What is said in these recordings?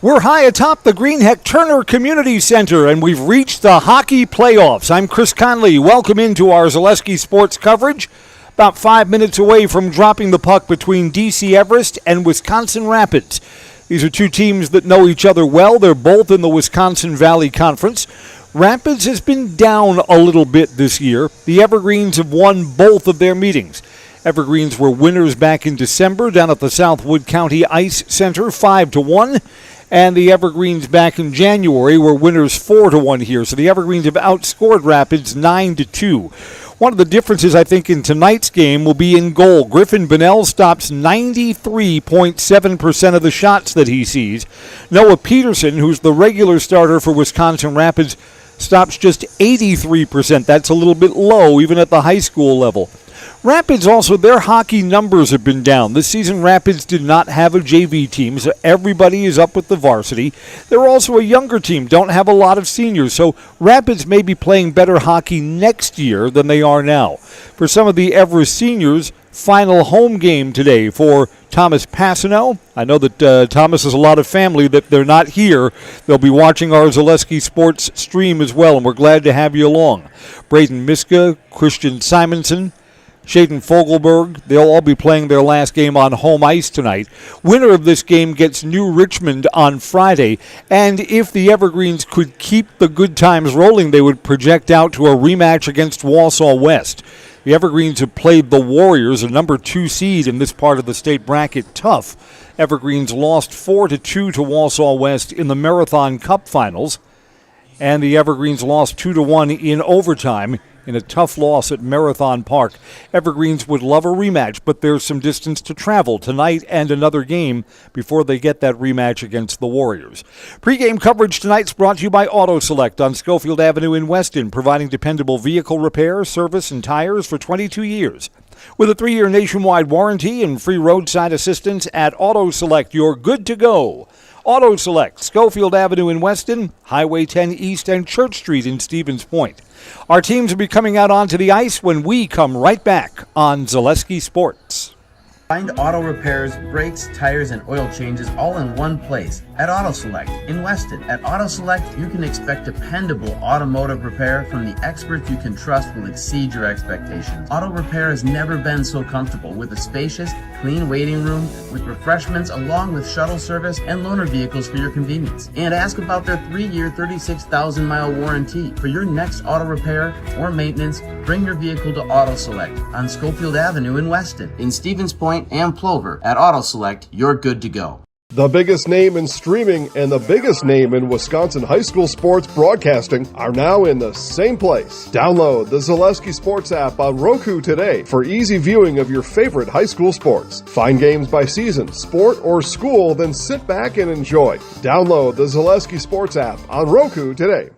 We're high atop the Greenheck Turner Community Center, and we've reached the hockey playoffs. I'm Chris Conley. Welcome into our Zaleski sports coverage. About 5 minutes away from dropping the puck between DC Everest and Wisconsin Rapids. These are two teams that know each other well. They're both in the Wisconsin Valley Conference. Rapids has been down a little bit this year. The Evergreens have won both of their meetings. Evergreens were winners back in December down at the Southwood County Ice Center, 5-1. And the Evergreens back in January were winners 4-1 here. So the Evergreens have outscored Rapids 9-2. One of the differences, I think, in tonight's game will be in goal. Griffin Bunnell stops 93.7% of the shots that he sees. Noah Peterson, who's the regular starter for Wisconsin Rapids, stops just 83%. That's a little bit low, even at the high school level. Rapids also, their hockey numbers have been down. This season, Rapids did not have a JV team, so everybody is up with the varsity. They're also a younger team, don't have a lot of seniors, so Rapids may be playing better hockey next year than they are now. For some of the Everest seniors, final home game today for Thomas Passano. I know that Thomas has a lot of family that they're not here. They'll be watching our Zaleski Sports stream as well, and we're glad to have you along. Braden Miska, Christian Simonson, Shaden Fogelberg, they'll all be playing their last game on home ice tonight. Winner of this game gets New Richmond on Friday. And if the Evergreens could keep the good times rolling, they would project out to a rematch against Wausau West. The Evergreens have played the Warriors, a number 2 seed in this part of the state bracket, tough. Evergreens lost 4-2 to Wausau West in the Marathon Cup Finals. And the Evergreens lost 2-1 in overtime in a tough loss at Marathon Park. Evergreens would love a rematch, but there's some distance to travel tonight and another game before they get that rematch against the Warriors. Pregame coverage tonight's brought to you by Auto Select on Schofield Avenue in Weston, providing dependable vehicle repair, service, and tires for 22 years. With a 3-year nationwide warranty and free roadside assistance at Auto Select, you're good to go. Auto Select, Schofield Avenue in Weston, Highway 10 East, and Church Street in Stevens Point. Our teams will be coming out onto the ice when we come right back on Zaleski Sports. Find auto repairs, brakes, tires, and oil changes all in one place at Auto Select in Weston. At Auto Select, you can expect dependable automotive repair from the experts you can trust will exceed your expectations. Auto repair has never been so comfortable with a spacious, clean waiting room with refreshments along with shuttle service and loaner vehicles for your convenience. And ask about their 3-year, 36,000-mile warranty. For your next auto repair or maintenance, bring your vehicle to Auto Select on Schofield Avenue in Weston. In Stevens Point and Plover, at Auto Select, you're good to go. The biggest name in streaming and the biggest name in Wisconsin high school sports broadcasting are now in the same place. Download the Zaleski Sports app on Roku today for easy viewing of your favorite high school sports. Find games by season, sport, or school, then sit back and enjoy. Download the Zaleski Sports app on Roku today.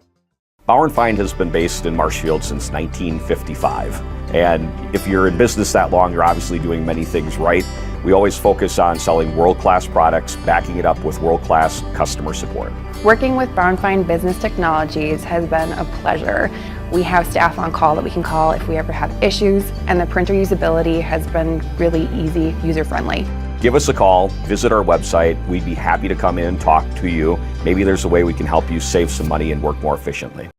Bauer & Feind has been based in Marshfield since 1955. And if you're in business that long, you're obviously doing many things right. We always focus on selling world-class products, backing it up with world-class customer support. Working with Bauer & Feind Business Technologies has been a pleasure. We have staff on call that we can call if we ever have issues, and the printer usability has been really easy, user-friendly. Give us a call, visit our website. We'd be happy to come in, talk to you. Maybe there's a way we can help you save some money and work more efficiently.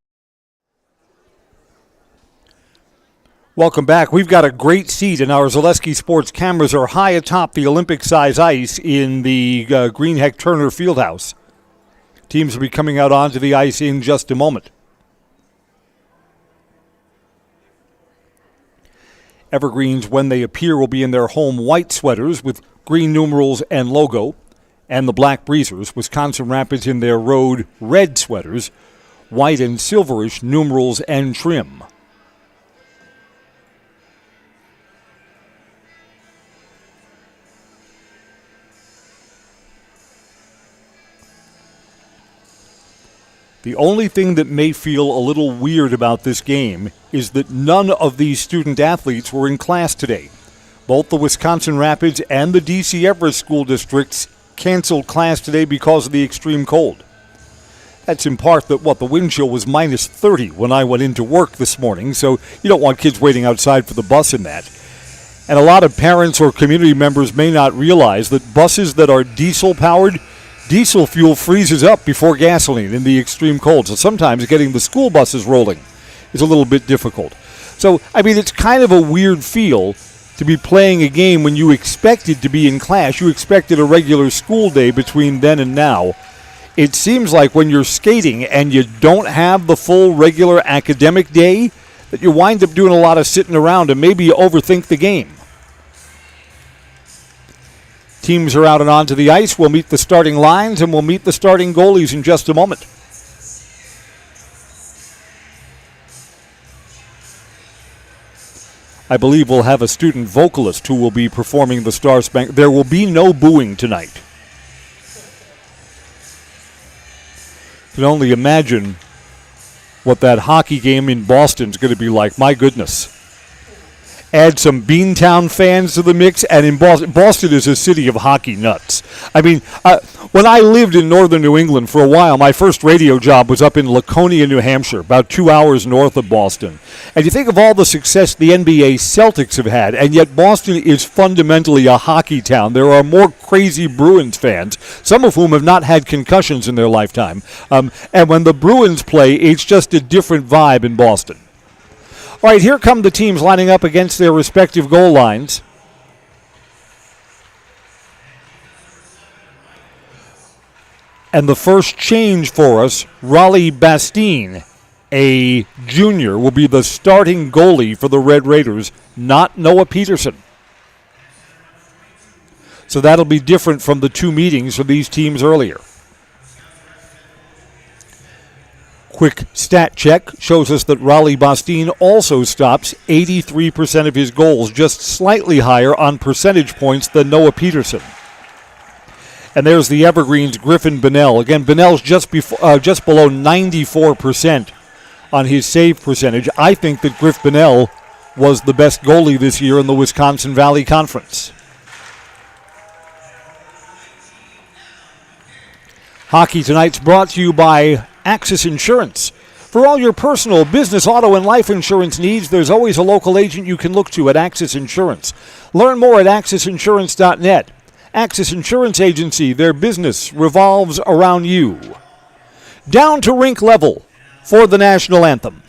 Welcome back. We've got a great seat, and our Zaleski Sports cameras are high atop the Olympic-size ice in the Greenheck Turner Fieldhouse. Teams will be coming out onto the ice in just a moment. Evergreens, when they appear, will be in their home white sweaters with green numerals and logo, and the Black Breezers. Wisconsin Rapids in their road red sweaters, white and silverish numerals and trim. The only thing that may feel a little weird about this game is that none of these student athletes were in class today. Both the Wisconsin Rapids and the DC Everest school districts canceled class today because of the extreme cold. That's in part that, the wind chill was minus 30 when I went into work this morning, so you don't want kids waiting outside for the bus in that. And a lot of parents or community members may not realize that buses that are diesel-powered Diesel fuel freezes up before gasoline in the extreme cold, so sometimes getting the school buses rolling is a little bit difficult. So, I mean, it's kind of a weird feel to be playing a game when you expected to be in class. You expected a regular school day between then and now. It seems like when you're skating and you don't have the full regular academic day, that you wind up doing a lot of sitting around and maybe you overthink the game. Teams are out and onto the ice. We'll meet the starting lines and we'll meet the starting goalies in just a moment. I believe we'll have a student vocalist who will be performing the Star Spangled. There will be no booing tonight. You can only imagine what that hockey game in Boston is going to be like. My goodness. Add some Beantown fans to the mix, and in Boston is a city of hockey nuts. I mean, when I lived in northern New England for a while, my first radio job was up in Laconia, New Hampshire, about 2 hours north of Boston. And you think of all the success the NBA Celtics have had, and yet Boston is fundamentally a hockey town. There are more crazy Bruins fans, some of whom have not had concussions in their lifetime. And when the Bruins play, it's just a different vibe in Boston. All right, here come the teams lining up against their respective goal lines. And the first change for us, Raleigh Bastine, a junior, will be the starting goalie for the Red Raiders, not Noah Peterson. So that'll be different from the two meetings for these teams earlier. Quick stat check shows us that Raleigh Bastine also stops 83% of his goals, just slightly higher on percentage points than Noah Peterson. And there's the Evergreens' Griffin Bonnell. Again, Bonnell's just below 94% on his save percentage. I think that Griff Bonnell was the best goalie this year in the Wisconsin Valley Conference. Hockey Tonight's brought to you by Axis Insurance. For all your personal, business, auto, and life insurance needs, there's always a local agent you can look to at Axis Insurance. Learn more at AxisInsurance.net. Axis Insurance Agency, their business revolves around you. Down to rink level for the national anthem.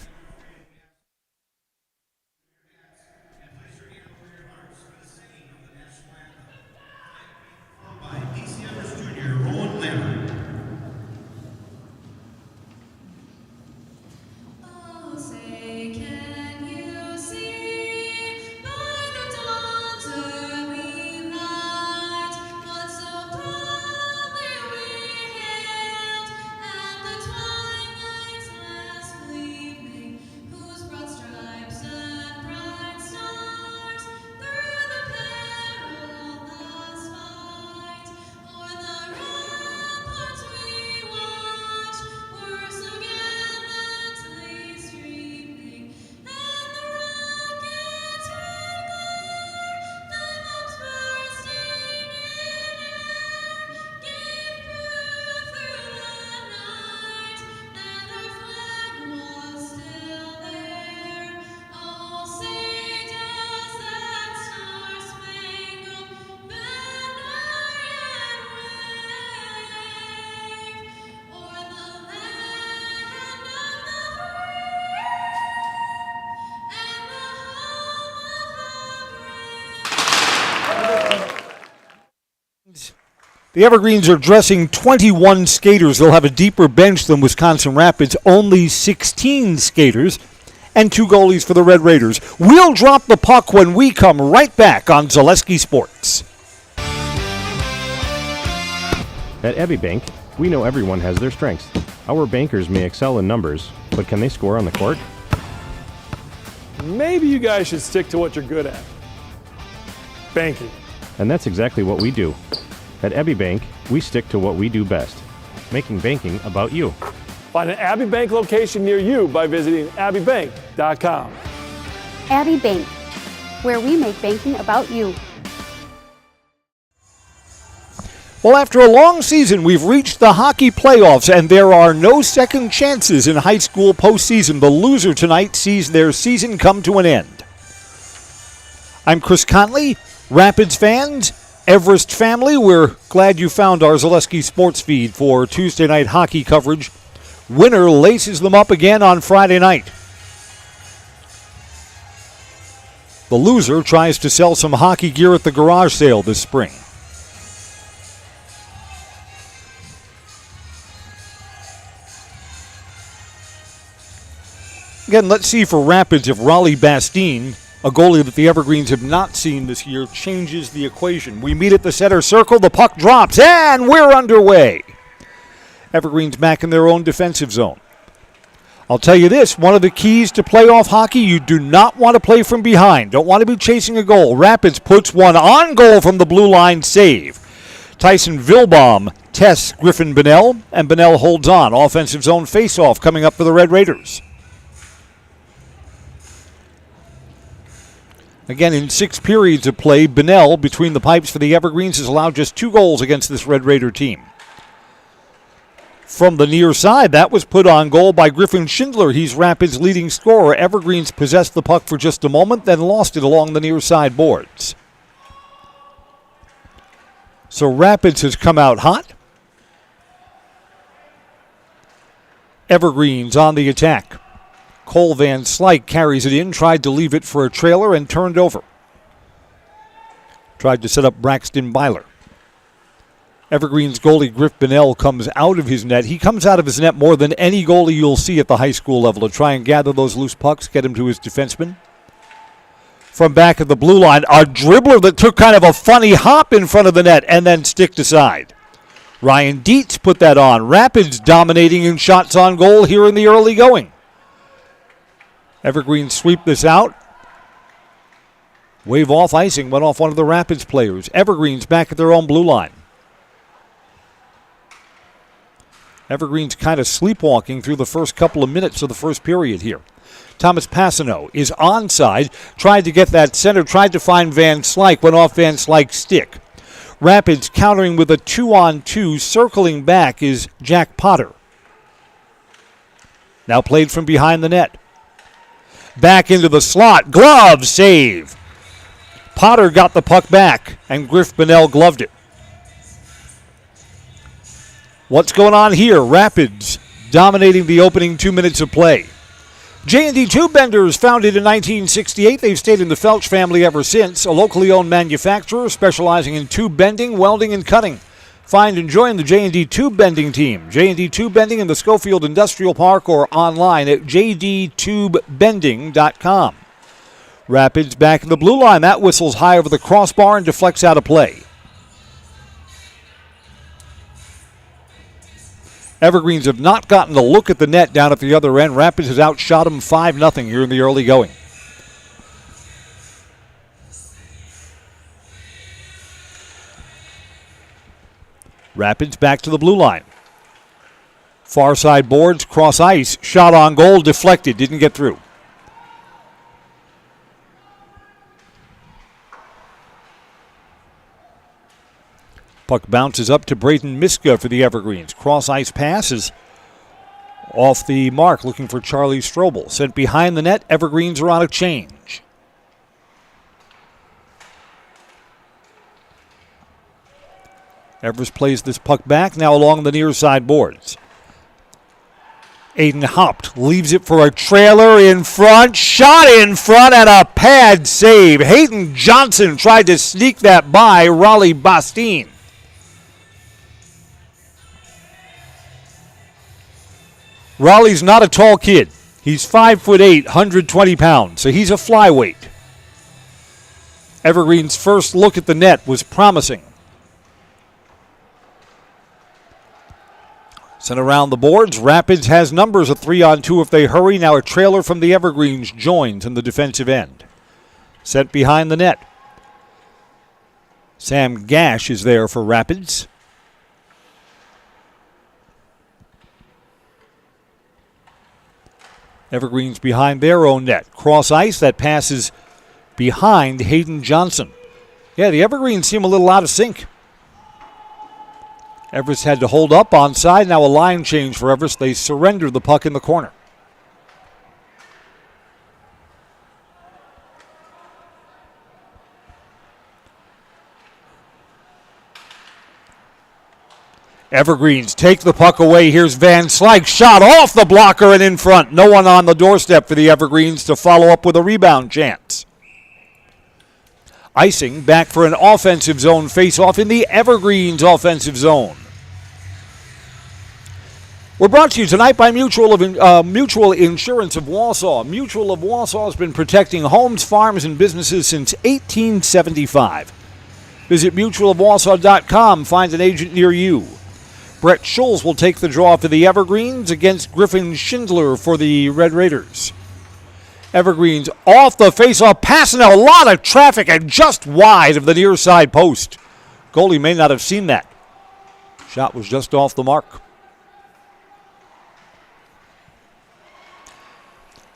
The Evergreens are dressing 21 skaters. They'll have a deeper bench than Wisconsin Rapids, only 16 skaters, and 2 goalies for the Red Raiders. We'll drop the puck when we come right back on Zaleski Sports. At Abbey Bank, we know everyone has their strengths. Our bankers may excel in numbers, but can they score on the court? Maybe you guys should stick to what you're good at. Banking. And that's exactly what we do. At Abbey Bank, we stick to what we do best, making banking about you. Find an Abbey Bank location near you by visiting abbeybank.com. Abbey Bank, where we make banking about you. Well, after a long season, we've reached the hockey playoffs, and there are no second chances in high school postseason. The loser tonight sees their season come to an end. I'm Chris Conley. Rapids fans, Everest family, we're glad you found our Zaleski Sports Feed for Tuesday night hockey coverage. Winner laces them up again on Friday night. The loser tries to sell some hockey gear at the garage sale this spring. Again, let's see for Rapids if Raleigh Bastine, a goalie that the Evergreens have not seen this year, changes the equation. We meet at the center circle, the puck drops, and we're underway. Evergreens back in their own defensive zone. I'll tell you this, one of the keys to playoff hockey, you do not want to play from behind. Don't want to be chasing a goal. Rapids puts one on goal from the blue line, save. Tyson Vilbaum tests Griffin Bonnell, and Bonnell holds on. Offensive zone faceoff coming up for the Red Raiders. Again, in 6 periods of play, Bonnell, between the pipes for the Evergreens, has allowed just 2 goals against this Red Raider team. From the near side, that was put on goal by Griffin Schindler. He's Rapids' leading scorer. Evergreens possessed the puck for just a moment, then lost it along the near side boards. So Rapids has come out hot. Evergreens on the attack. Cole Van Slyke carries it in, tried to leave it for a trailer and turned over. Tried to set up Braxton Byler. Evergreens goalie Griff Bonnell comes out of his net. He comes out of his net more than any goalie you'll see at the high school level to try and gather those loose pucks, get him to his defenseman. From back of the blue line, a dribbler that took kind of a funny hop in front of the net and then sticked aside. Ryan Dietz put that on. Rapids dominating in shots on goal here in the early going. Evergreens sweep this out. Wave off icing, went off one of the Rapids players. Evergreens back at their own blue line. Evergreens kind of sleepwalking through the first couple of minutes of the first period here. Thomas Passano is onside, tried to get that center, tried to find Van Slyke, went off Van Slyke's stick. Rapids countering with a 2-on-2, circling back is Jack Potter. Now played from behind the net. Back into the slot, glove save. Potter got the puck back, and Griff Bonnell gloved it. What's going on here? Rapids dominating the opening 2 minutes of play. J&D Tube Benders, founded in 1968. They've stayed in the Felch family ever since. A locally owned manufacturer specializing in tube bending, welding, and cutting. Find and join the J&D Tube Bending team. J&D Tube Bending in the Schofield Industrial Park or online at jdtubebending.com. Rapids back in the blue line. That whistles high over the crossbar and deflects out of play. Evergreens have not gotten a look at the net down at the other end. Rapids has outshot them 5-0 here in the early going. Rapids back to the blue line. Far side boards, cross ice, shot on goal, deflected, didn't get through. Puck bounces up to Braden Miska for the Evergreens. Cross ice pass is off the mark, looking for Charlie Strobel. Sent behind the net, Evergreens are on a change. Everest plays this puck back, now along the near side boards. Aiden Haupt leaves it for a trailer in front, shot in front, and a pad save. Hayden Johnson tried to sneak that by Raleigh Bastine. Raleigh's not a tall kid. He's 5'8", 120 pounds, so he's a flyweight. Evergreen's first look at the net was promising. Sent around the boards. Rapids has numbers, a 3-on-2 if they hurry. Now a trailer from the Evergreens joins in the defensive end. Sent behind the net. Sam Gash is there for Rapids. Evergreens behind their own net. Cross ice, that passes behind Hayden Johnson. Yeah, the Evergreens seem a little out of sync. Everest had to hold up onside. Now a line change for Everest. They surrender the puck in the corner. Evergreens take the puck away. Here's Van Slyke. Shot off the blocker and in front. No one on the doorstep for the Evergreens to follow up with a rebound chance. Icing back for an offensive zone face-off in the Evergreens offensive zone. We're brought to you tonight by Mutual Insurance of Wausau. Mutual of Wausau has been protecting homes, farms, and businesses since 1875. Visit mutualofwausau.com. Find an agent near you. Brett Schulz will take the draw for the Evergreens against Griffin Schindler for the Red Raiders. Evergreens off the face-off pass, and a lot of traffic and just wide of the near side post. Goalie may not have seen that. Shot was just off the mark.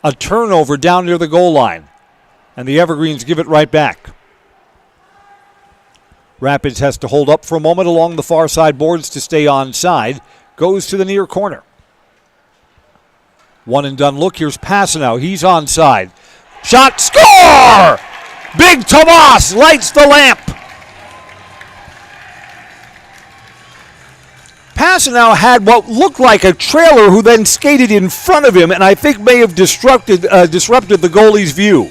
A turnover down near the goal line, and the Evergreens give it right back. Rapids has to hold up for a moment along the far side boards to stay onside. Goes to the near corner. One and done look. Here's Passanow. He's onside. Shot. Score! Big Tomas lights the lamp. Passanow had what looked like a trailer who then skated in front of him and I think may have disrupted the goalie's view.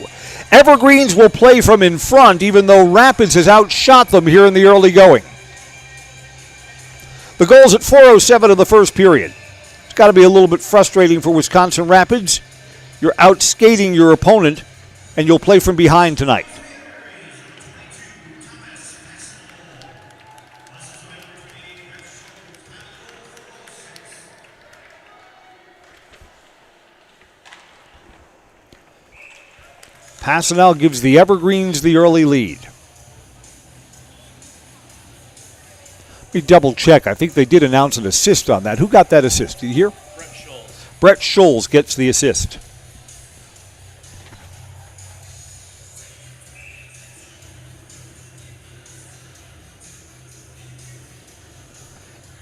Evergreens will play from in front, even though Rapids has outshot them here in the early going. The goal's at 4:07 of the first period. It's got to be a little bit frustrating for Wisconsin Rapids. You're outskating your opponent, and you'll play from behind tonight. Passanow gives the Evergreens the early lead. Let me double check. I think they did announce an assist on that. Who got that assist? Did you hear? Brett Schulz. Brett Schulz gets the assist.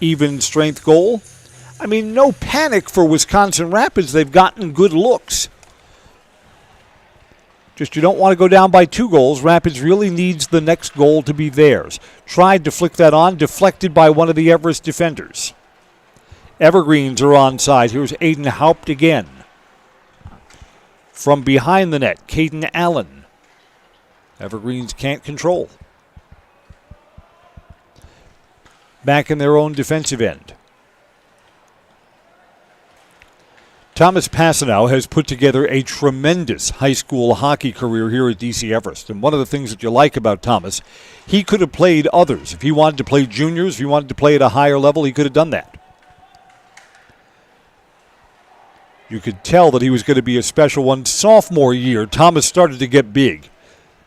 Even strength goal. I mean, no panic for Wisconsin Rapids. They've gotten good looks. Just you don't want to go down by 2 goals. Rapids really needs the next goal to be theirs. Tried to flick that on, deflected by one of the Everest defenders. Evergreens are onside. Here's Aiden Haupt again. From behind the net, Caden Allen. Evergreens can't control. Back in their own defensive end. Thomas Passanow has put together a tremendous high school hockey career here at DC Everest. And one of the things that you like about Thomas, he could have played others. If he wanted to play juniors, if he wanted to play at a higher level, he could have done that. You could tell that he was going to be a special one. Sophomore year, Thomas started to get big.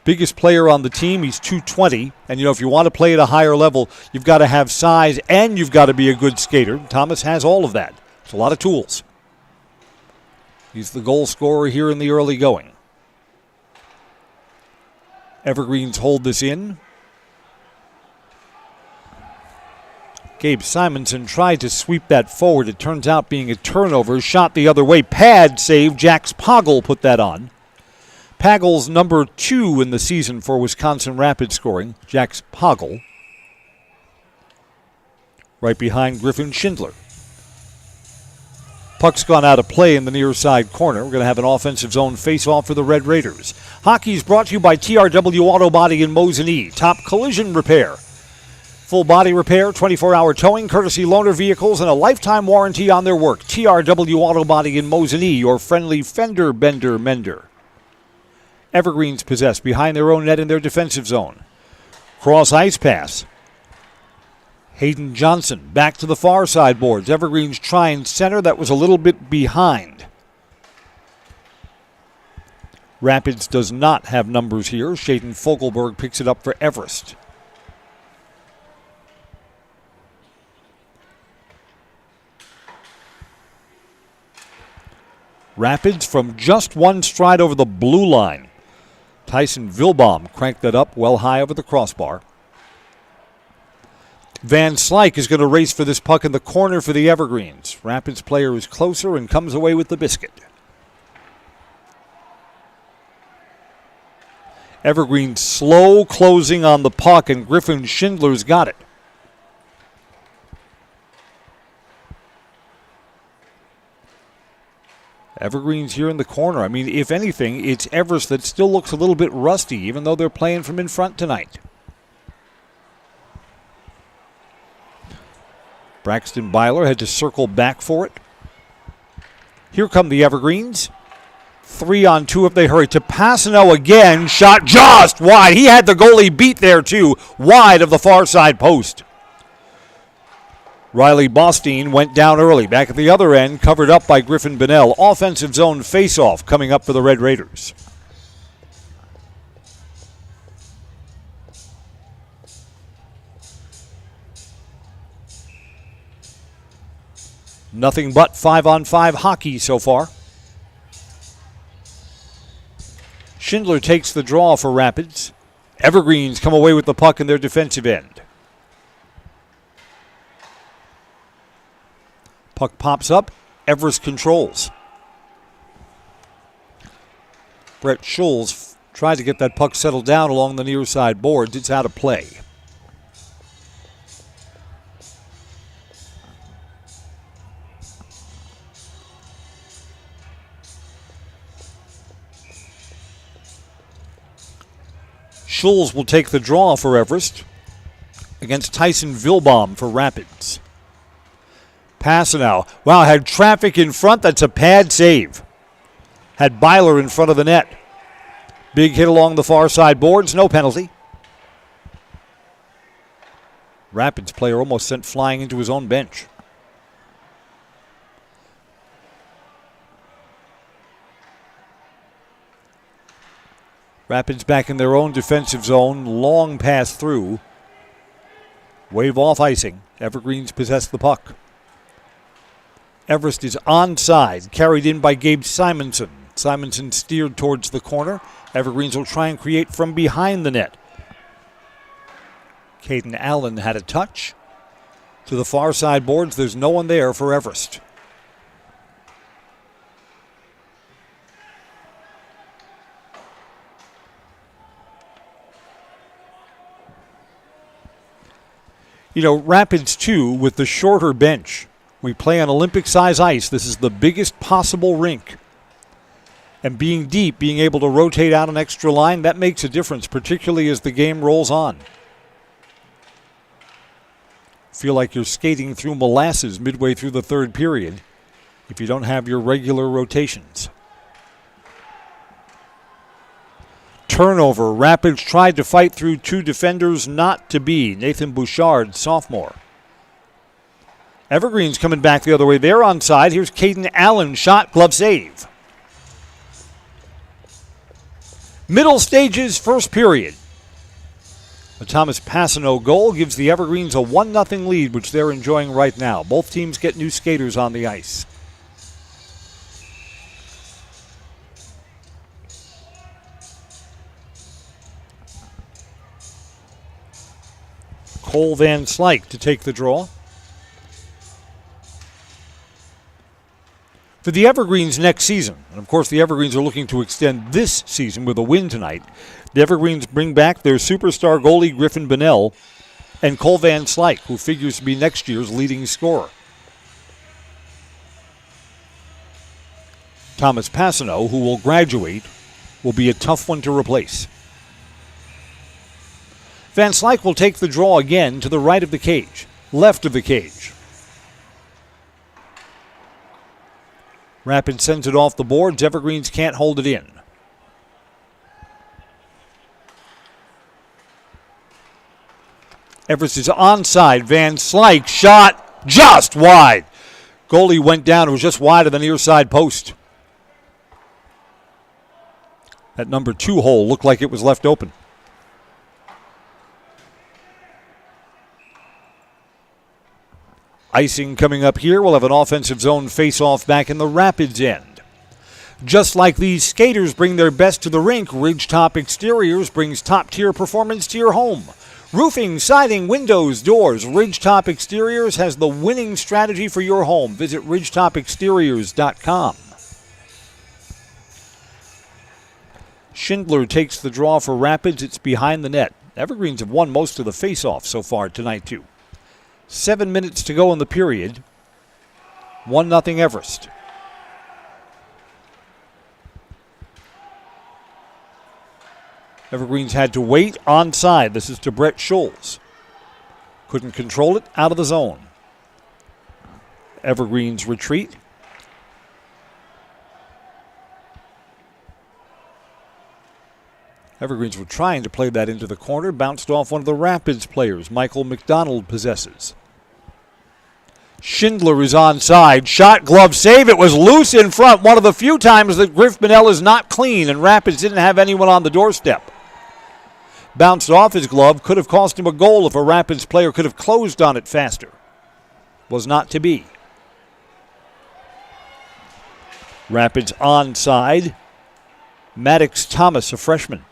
Biggest player on the team, he's 220. And, you know, if you want to play at a higher level, you've got to have size and you've got to be a good skater. Thomas has all of that. It's a lot of tools. He's the goal scorer here in the early going. Evergreens hold this in. Gabe Simonson tried to sweep that forward. It turns out being a turnover. Shot the other way. Pad save. Jax Poggle put that on. Paggle's number 2 in the season for Wisconsin Rapids scoring. Jax Poggle. Right behind Griffin Schindler. Puck's gone out of play in the near side corner. We're going to have an offensive zone face-off for the Red Raiders. Hockey is brought to you by TRW Auto Body in Mosinee. Top collision repair. Full body repair, 24-hour towing, courtesy loaner vehicles, and a lifetime warranty on their work. TRW Auto Body in Mosinee, your friendly fender bender mender. Evergreens possess behind their own net in their defensive zone. Cross ice pass. Hayden Johnson back to the far side boards. Evergreens trying center. That was a little bit behind. Rapids does not have numbers here. Shaden Fogelberg picks it up for Everest. Rapids from just one stride over the blue line. Tyson Vilbaum cranked that up well high over the crossbar. Van Slyke is going to race for this puck in the corner for the Evergreens. Rapids player is closer and comes away with the biscuit. Evergreens slow closing on the puck, and Griffin Schindler's got it. Evergreen's here in the corner. I mean, if anything, it's Everest that still looks a little bit rusty, even though they're playing from in front tonight. Braxton Byler had to circle back for it. Here come the Evergreens. 3-on-2 if they hurry. To Passano again. Shot just wide. He had the goalie beat there, too. Wide of the far side post. Riley Bostein went down early. Back at the other end, covered up by Griffin Bonnell. Offensive zone face-off coming up for the Red Raiders. Nothing but 5-on-5 hockey so far. Schindler takes the draw for Rapids. Evergreens come away with the puck in their defensive end. Puck pops up. Everest controls. Brett Schulz tried to get that puck settled down along the near side boards. It's out of play. Schulz will take the draw for Everest against Tyson Vilbaum for Rapids. Passanow. Wow, had traffic in front. That's a pad save. Had Byler in front of the net. Big hit along the far side boards. No penalty. Rapids player almost sent flying into his own bench. Rapids back in their own defensive zone. Long pass through. Wave off icing. Evergreens possess the puck. Everest is onside. Carried in by Gabe Simonson. Simonson steered towards the corner. Evergreens will try and create from behind the net. Caden Allen had a touch. To the far side boards, there's no one there for Everest. You know, Rapids, too, with the shorter bench. We play on Olympic-size ice. This is the biggest possible rink. And being deep, being able to rotate out an extra line, that makes a difference, particularly as the game rolls on. Feel like you're skating through molasses midway through the third period if you don't have your regular rotations. Turnover. Rapids tried to fight through two defenders, not to be. Nathan Bouchard, sophomore. Evergreens coming back the other way. They're onside. Here's Caden Allen. Shot, glove save. Middle stages, first period. The Thomas Passano goal gives the Evergreens a 1-0 lead, which they're enjoying right now. Both teams get new skaters on the ice. Cole Van Slyke to take the draw. For the Evergreens next season, and of course the Evergreens are looking to extend this season with a win tonight, the Evergreens bring back their superstar goalie Griffin Bonnell and Cole Van Slyke, who figures to be next year's leading scorer. Thomas Passano, who will graduate, will be a tough one to replace. Van Slyke will take the draw again to the right of the cage, left of the cage. Rapids sends it off the boards. Evergreens can't hold it in. Everest is onside. Van Slyke shot just wide. Goalie went down. It was just wide of the near side post. That number 2 hole looked like it was left open. Icing coming up here. We'll have an offensive zone face-off back in the Rapids end. Just like these skaters bring their best to the rink, Ridgetop Exteriors brings top-tier performance to your home. Roofing, siding, windows, doors. Ridgetop Exteriors has the winning strategy for your home. Visit ridgetopexteriors.com. Schindler takes the draw for Rapids. It's behind the net. Evergreens have won most of the face-offs so far tonight, too. 7 minutes to go in the period. 1-0 Everest. Evergreens had to wait onside. This is to Brett Scholes. Couldn't control it, out of the zone. Evergreens retreat. Evergreens were trying to play that into the corner. Bounced off one of the Rapids players. Michael McDonald possesses. Schindler is onside. Shot, glove, save. It was loose in front. One of the few times that Griff Bonnell is not clean, and Rapids didn't have anyone on the doorstep. Bounced off his glove. Could have cost him a goal if a Rapids player could have closed on it faster. Was not to be. Rapids onside. Maddox Thomas, a freshman.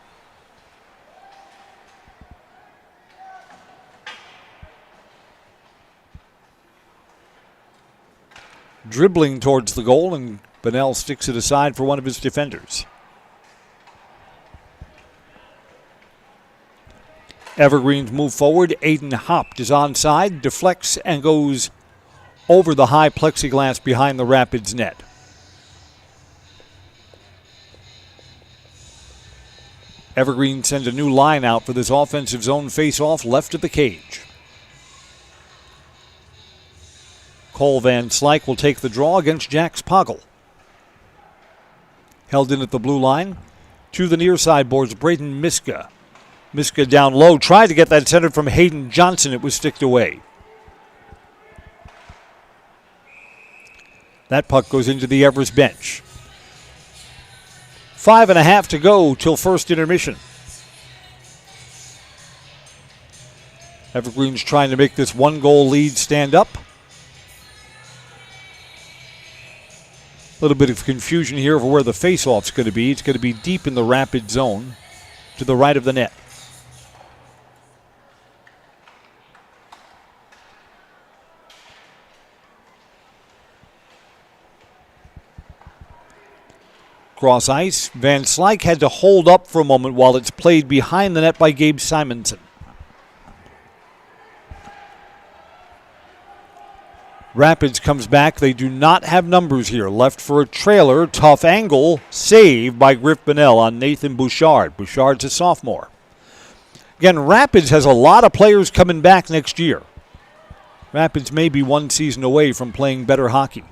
Dribbling towards the goal, and Bonnell sticks it aside for one of his defenders. Evergreens move forward. Aiden Hopt is onside, deflects and goes over the high plexiglass behind the Rapids net. Evergreen sends a new line out for this offensive zone face-off left of the cage. Cole Van Slyke will take the draw against Jax Poggle. Held in at the blue line. To the near side boards, Braden Miska. Miska down low, tried to get that centered from Hayden Johnson. It was sticked away. That puck goes into the Everest bench. 5.5 to go till first intermission. Evergreen's trying to make this 1-goal lead stand up. A little bit of confusion here for where the face-off's going to be. It's going to be deep in the Rapid zone to the right of the net. Cross ice. Van Slyke had to hold up for a moment while it's played behind the net by Gabe Simonson. Rapids comes back. They do not have numbers here. Left for a trailer. Tough angle. Save by Griff Bonnell on Nathan Bouchard. Bouchard's a sophomore. Again, Rapids has a lot of players coming back next year. Rapids may be one season away from playing better hockey.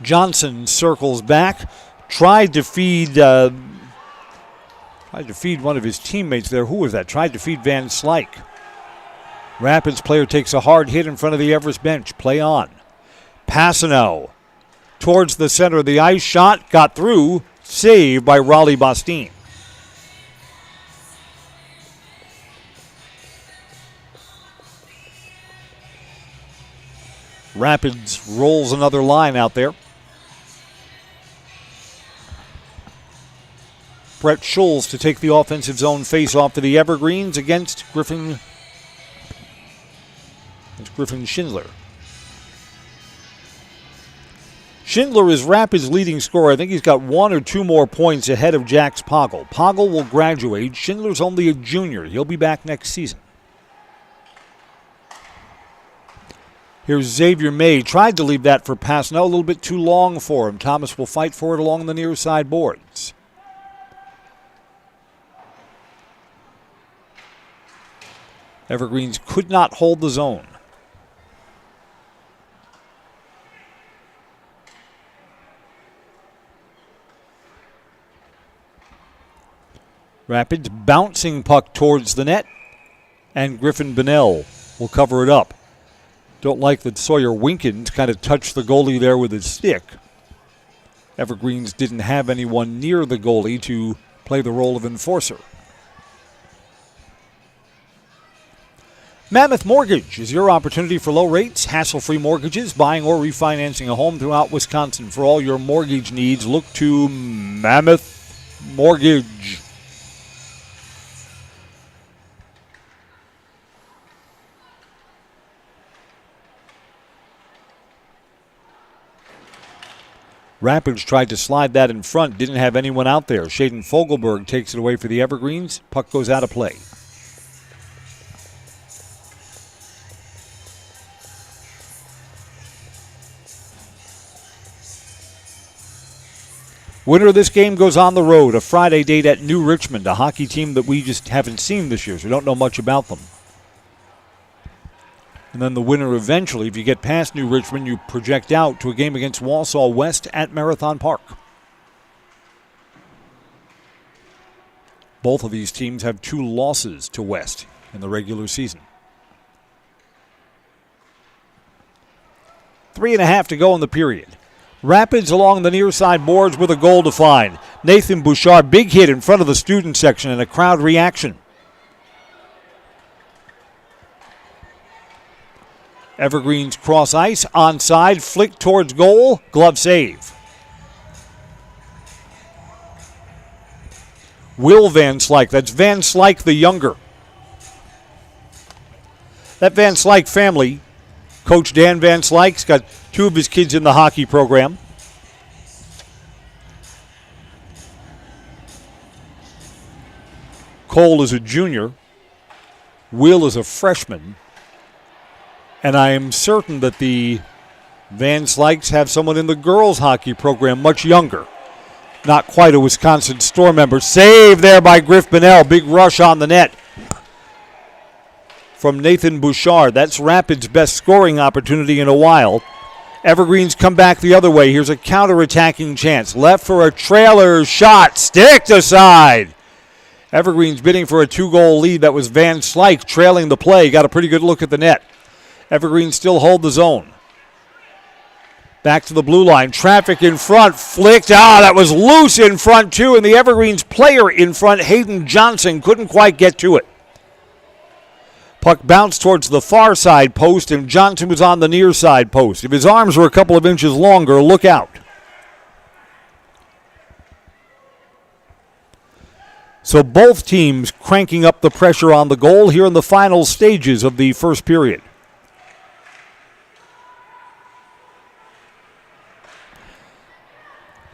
Johnson circles back. Tried to feed one of his teammates there. Who was that? Tried to feed Van Slyke. Rapids player takes a hard hit in front of the Everest bench. Play on. Passano towards the center of the ice. Shot got through. Saved by Raleigh Bastine. Rapids rolls another line out there. Brett Scholes to take the offensive zone face-off for the Evergreens against Griffin Schindler. Schindler is Rapids' leading scorer. I think he's got 1 or 2 more points ahead of Jax Poggle. Poggle will graduate. Schindler's only a junior. He'll be back next season. Here's Xavier May. Tried to leave that for Passano. A little bit too long for him. Thomas will fight for it along the near side boards. Evergreens could not hold the zone. Rapids bouncing puck towards the net, and Griffin Bonnell will cover it up. Don't like that Sawyer Winkins kind of touched the goalie there with his stick. Evergreens didn't have anyone near the goalie to play the role of enforcer. Mammoth Mortgage is your opportunity for low rates, hassle-free mortgages, buying or refinancing a home throughout Wisconsin. For all your mortgage needs, look to Mammoth Mortgage. Rapids tried to slide that in front, didn't have anyone out there. Shaden Fogelberg takes it away for the Evergreens. Puck goes out of play. Winner of this game goes on the road, a Friday date at New Richmond, a hockey team that we just haven't seen this year, so we don't know much about them. And then the winner eventually, if you get past New Richmond, you project out to a game against Walsall West at Marathon Park. Both of these teams have 2 losses to West in the regular season. 3.5 to go in the period. Rapids along the near side boards with a goal to find. Nathan Bouchard, big hit in front of the student section and a crowd reaction. Evergreen's cross ice, onside, flick towards goal, glove save. Will Van Slyke, that's Van Slyke the younger. That Van Slyke family, Coach Dan Van Slyke's got 2 of his kids in the hockey program. Cole is a junior. Will is a freshman. And I am certain that the Van Slikes have someone in the girls' hockey program much younger. Not quite a Wisconsin Storm member. Save there by Griff Bonnell. Big rush on the net from Nathan Bouchard. That's Rapids' best scoring opportunity in a while. Evergreens come back the other way. Here's a counter-attacking chance. Left for a trailer shot. Sticked aside. Evergreens bidding for a 2-goal lead. That was Van Slyke trailing the play. Got a pretty good look at the net. Evergreens still hold the zone. Back to the blue line. Traffic in front. Flicked. That was loose in front too. And the Evergreens player in front, Hayden Johnson, couldn't quite get to it. Puck bounced towards the far side post, and Johnson was on the near side post. If his arms were a couple of inches longer, look out. So both teams cranking up the pressure on the goal here in the final stages of the first period.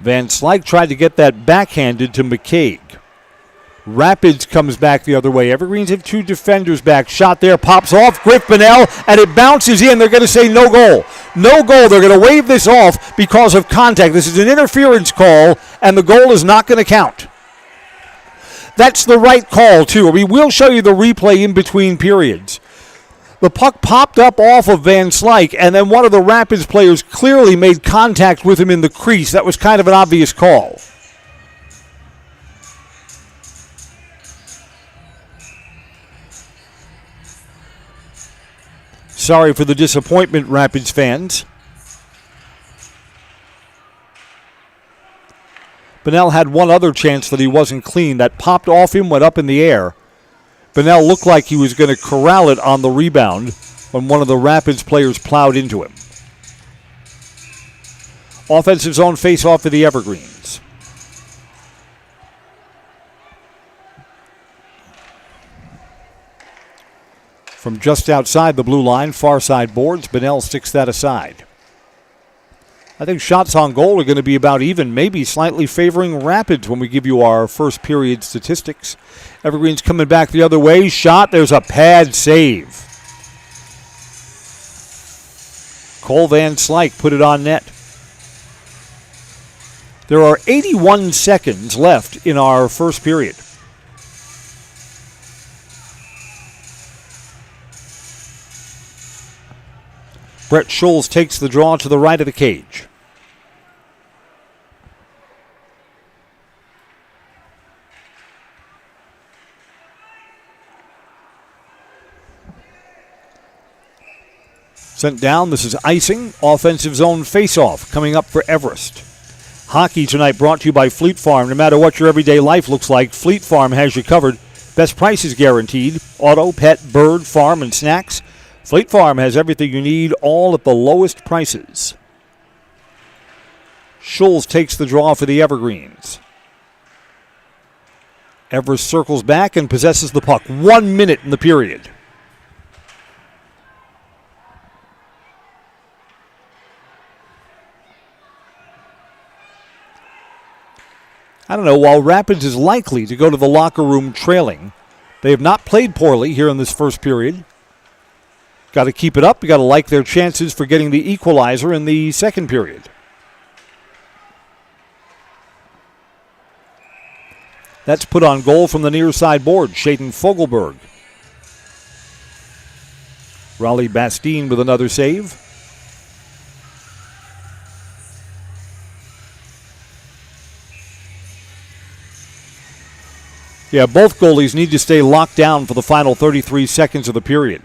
Van Slyke tried to get that backhanded to McCaig. Rapids comes back the other way. Evergreens have 2 defenders back. Shot there, pops off. Griff Bonnell, and it bounces in. They're going to say no goal. No goal. They're going to wave this off because of contact. This is an interference call, and the goal is not going to count. That's the right call, too. We will show you the replay in between periods. The puck popped up off of Van Slyke, and then one of the Rapids players clearly made contact with him in the crease. That was kind of an obvious call. Sorry for the disappointment, Rapids fans. Bonnell had one other chance that he wasn't clean. That popped off him, went up in the air. Bonnell looked like he was going to corral it on the rebound when one of the Rapids players plowed into him. Offensive zone face-off for the Evergreens. From just outside the blue line, far side boards, Bonnell sticks that aside. I think shots on goal are going to be about even, maybe slightly favoring Rapids when we give you our first period statistics. Evergreens coming back the other way. Shot. There's a pad save. Cole Van Slyke put it on net. There are 81 seconds left in our first period. Brett Schulz takes the draw to the right of the cage. Sent down, this is icing. Offensive zone face-off coming up for Everest. Hockey tonight brought to you by Fleet Farm. No matter what your everyday life looks like, Fleet Farm has you covered. Best prices guaranteed. Auto, pet, bird, farm, and snacks. Fleet Farm has everything you need, all at the lowest prices. Schulz takes the draw for the Evergreens. Everest circles back and possesses the puck. 1 minute in the period. I don't know, while Rapids is likely to go to the locker room trailing, they have not played poorly here in this first period. Got to keep it up. You got to like their chances for getting the equalizer in the second period. That's put on goal from the near side board, Shaden Fogelberg. Raleigh Bastine with another save. Yeah, both goalies need to stay locked down for the final 33 seconds of the period.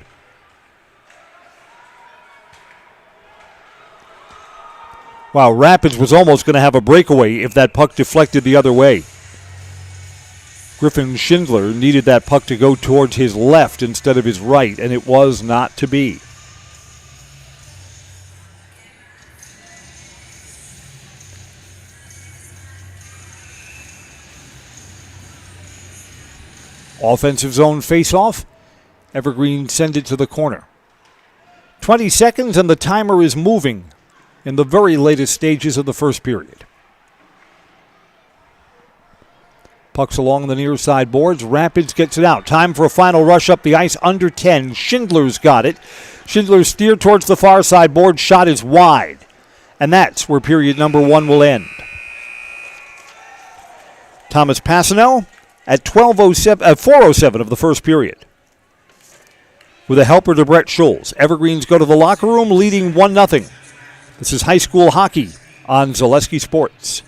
Wow, Rapids was almost going to have a breakaway if that puck deflected the other way. Griffin Schindler needed that puck to go towards his left instead of his right, and it was not to be. Offensive zone face-off. Evergreen send it to the corner. 20 seconds and the timer is moving in the very latest stages of the first period. Pucks along the near side boards. Rapids gets it out. Time for a final rush up the ice under 10. Schindler's got it. Schindler steered towards the far side board. Shot is wide. And that's where period number 1 will end. Thomas Passanel at 4:07 of the first period. With a helper to Brett Schulz. Evergreens go to the locker room leading 1-0. This is high school hockey on Zaleski Sports.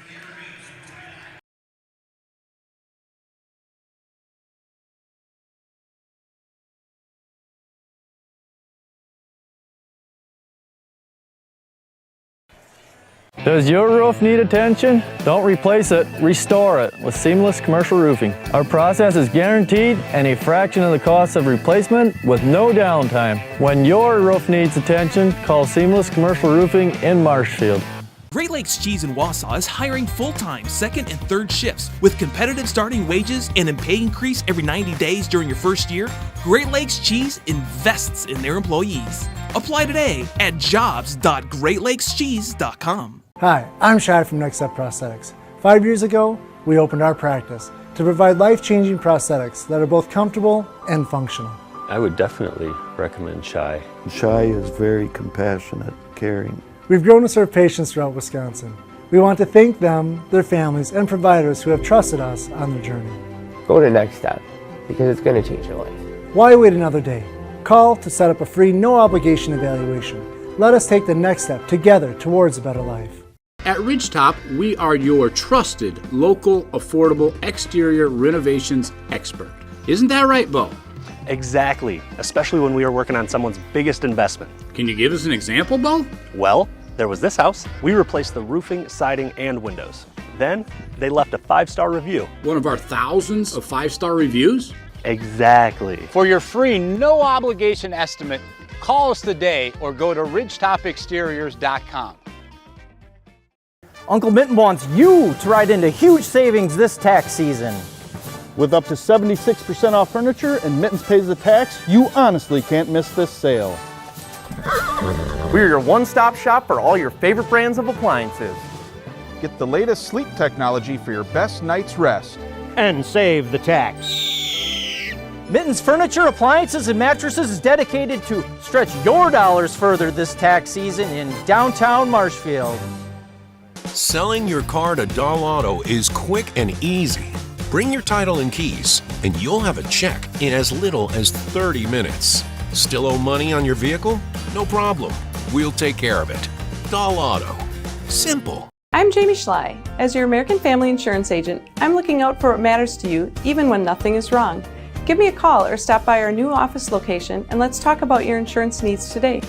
Does your roof need attention? Don't replace it, restore it with Seamless Commercial Roofing. Our process is guaranteed and a fraction of the cost of replacement with no downtime. When your roof needs attention, call Seamless Commercial Roofing in Marshfield. Great Lakes Cheese in Wausau is hiring full-time second and third shifts with competitive starting wages and a pay increase every 90 days during your first year. Great Lakes Cheese invests in their employees. Apply today at jobs.greatlakescheese.com. Hi, I'm Shai from Next Step Prosthetics. 5 years ago, we opened our practice to provide life-changing prosthetics that are both comfortable and functional. I would definitely recommend Shai. Shai is very compassionate, caring. We've grown to serve patients throughout Wisconsin. We want to thank them, their families, and providers who have trusted us on their journey. Go to Next Step because it's going to change your life. Why wait another day? Call to set up a free, no-obligation evaluation. Let us take the next step together towards a better life. At Ridgetop, we are your trusted, local, affordable exterior renovations expert. Isn't that right, Bo? Exactly, especially when we are working on someone's biggest investment. Can you give us an example, Bo? Well, there was this house. We replaced the roofing, siding, and windows. Then, they left a 5-star review. One of our thousands of 5-star reviews? Exactly. For your free, no-obligation estimate, call us today or go to ridgetopexteriors.com. Uncle Minton wants you to ride into huge savings this tax season. With up to 76% off furniture and Mittens pays the tax, you honestly can't miss this sale. We're your one-stop shop for all your favorite brands of appliances. Get the latest sleep technology for your best night's rest. And save the tax. Mittens Furniture, Appliances, and Mattresses is dedicated to stretch your dollars further this tax season in downtown Marshfield. Selling your car to Dahl Auto is quick and easy. Bring your title and keys, and you'll have a check in as little as 30 minutes. Still owe money on your vehicle? No problem. We'll take care of it. Dahl Auto. Simple. I'm Jamie Schley. As your American Family Insurance agent, I'm looking out for what matters to you, even when nothing is wrong. Give me a call or stop by our new office location, and let's talk about your insurance needs today.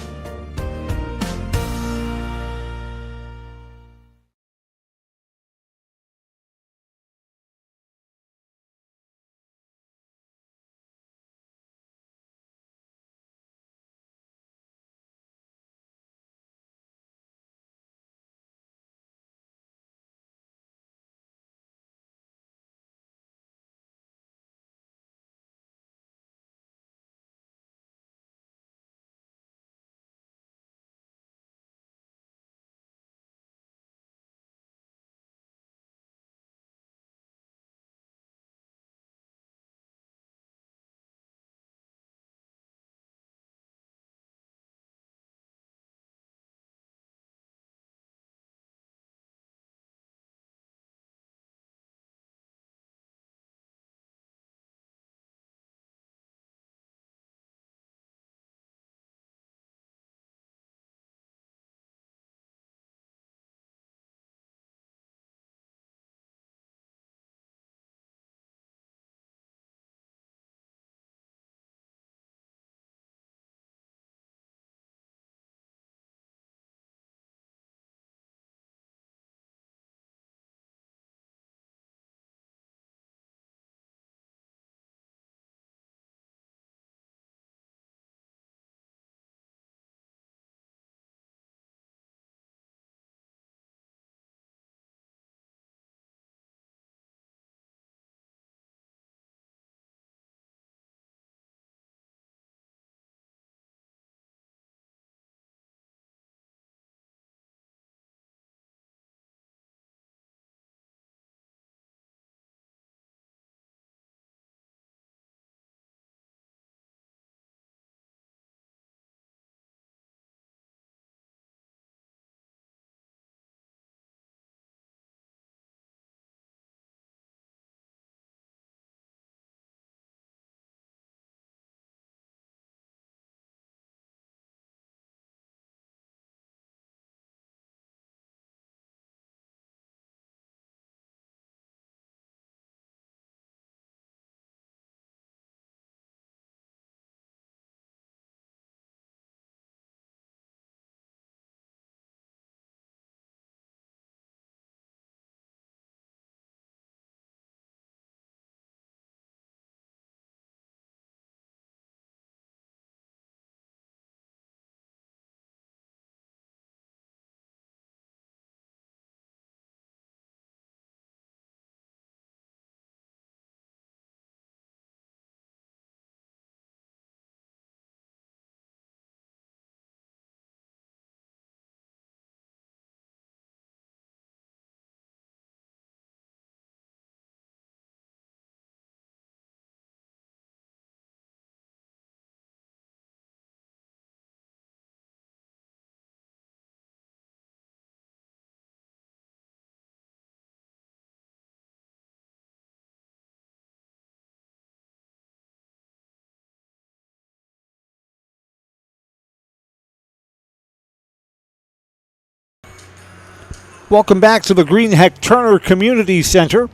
Welcome back to the Greenheck Turner Community Center.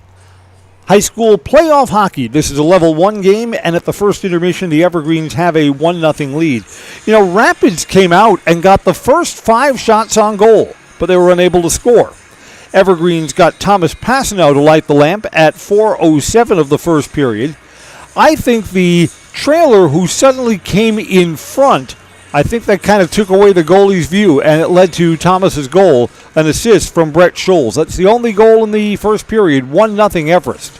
High school playoff hockey. This is a level 1 game, and at the first intermission, the Evergreens have a 1-0 lead. You know, Rapids came out and got the first 5 shots on goal, but they were unable to score. Evergreens got Thomas Passanow to light the lamp at 4:07 of the first period. I think the trailer who suddenly came in front, I think that kind of took away the goalie's view, and it led to Thomas's goal, an assist from Brett Scholes. That's the only goal in the first period, 1-0 Everest.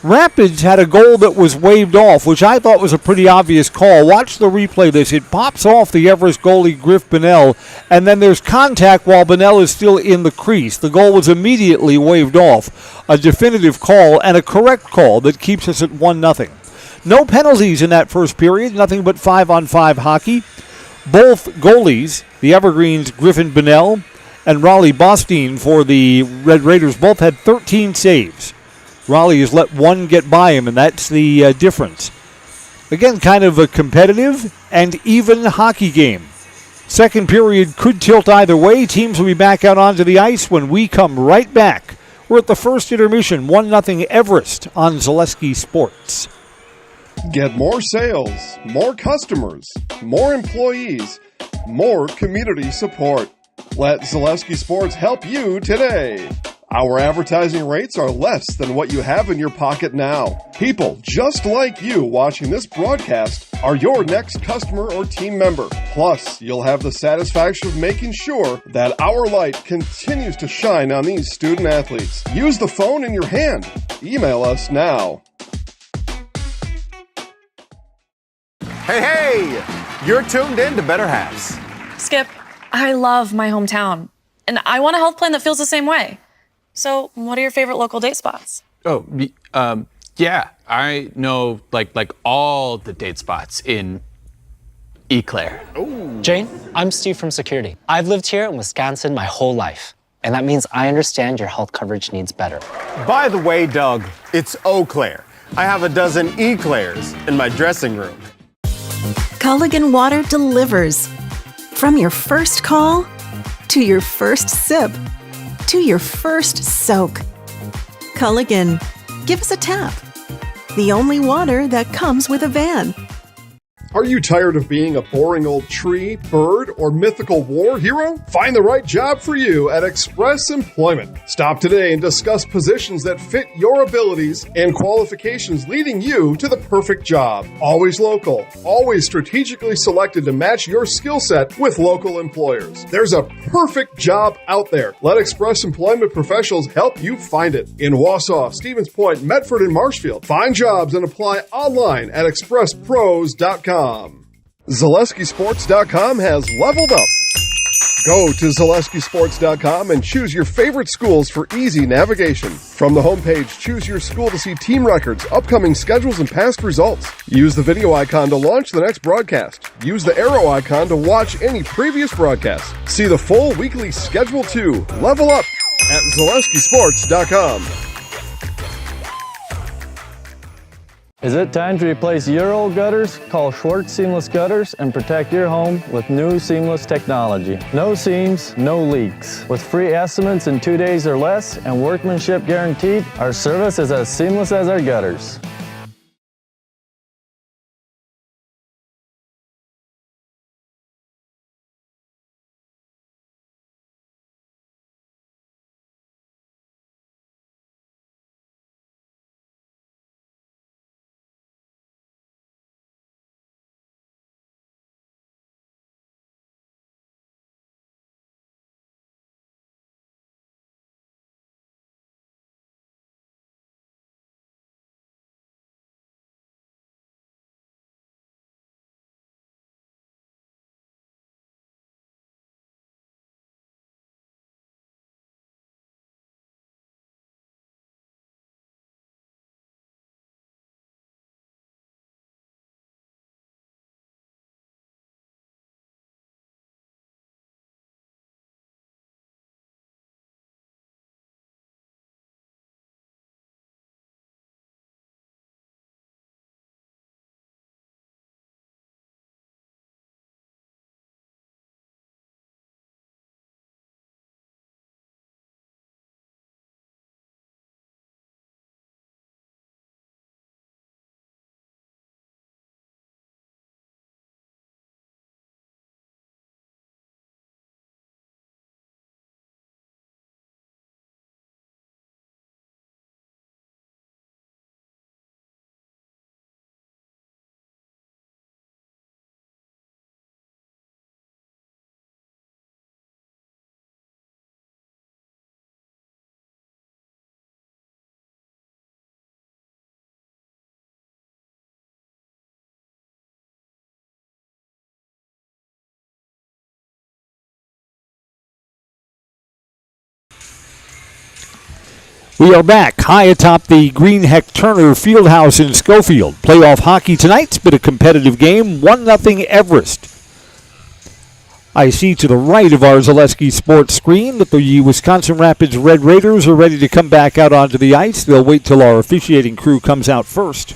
Rapids had a goal that was waved off, which I thought was a pretty obvious call. Watch the replay of this. It pops off the Everest goalie, Griff Bonnell, and then there's contact while Bonnell is still in the crease. The goal was immediately waved off. A definitive call and a correct call that keeps us at 1-0. No penalties in that first period, nothing but 5-on-5 hockey. Both goalies, the Evergreens' Griffin Bonnell and Raleigh Bostein for the Red Raiders, both had 13 saves. Raleigh has let one get by him, and that's the difference. Again, kind of a competitive and even hockey game. Second period could tilt either way. Teams will be back out onto the ice when we come right back. We're at the first intermission, 1-0 Everest on Zaleski Sports. Get more sales, more customers, more employees, more community support. Let Zaleski Sports help you today. Our advertising rates are less than what you have in your pocket now. People just like you watching this broadcast are your next customer or team member. Plus, you'll have the satisfaction of making sure that our light continues to shine on these student athletes. Use the phone in your hand. Email us now. Hey, you're tuned in to Better Halves. Skip, I love my hometown, and I want a health plan that feels the same way. So, what are your favorite local date spots? Oh, yeah, I know like all the date spots in Eau Claire. Jane, I'm Steve from Security. I've lived here in Wisconsin my whole life, and that means I understand your health coverage needs better. By the way, Doug, it's Eau Claire. I have a dozen Eclairs in my dressing room. Culligan Water delivers. From your first call, to your first sip, to your first soak. Culligan, give us a tap. The only water that comes with a van. Are you tired of being a boring old tree, bird, or mythical war hero? Find the right job for you at Express Employment. Stop today and discuss positions that fit your abilities and qualifications, leading you to the perfect job. Always local, always strategically selected to match your skill set with local employers. There's a perfect job out there. Let Express Employment professionals help you find it. In Wausau, Stevens Point, Medford, and Marshfield. Find jobs and apply online at expresspros.com. ZaleskiSports.com has leveled up. Go to ZaleskiSports.com and choose your favorite schools for easy navigation. From the homepage, choose your school to see team records, upcoming schedules, and past results. Use the video icon to launch the next broadcast. Use the arrow icon to watch any previous broadcast. See the full weekly schedule too. Level up at ZaleskiSports.com. Is it time to replace your old gutters? Call Schwartz Seamless Gutters and protect your home with new seamless technology. No seams, no leaks. With free estimates in 2 days or less and workmanship guaranteed, our service is as seamless as our gutters. We are back high atop the Green Heck Turner Fieldhouse in Schofield. Playoff hockey tonight. It's been a competitive game. 1-0 Everest. I see to the right of our Zaleski Sports screen that the Wisconsin Rapids Red Raiders are ready to come back out onto the ice. They'll wait till our officiating crew comes out first.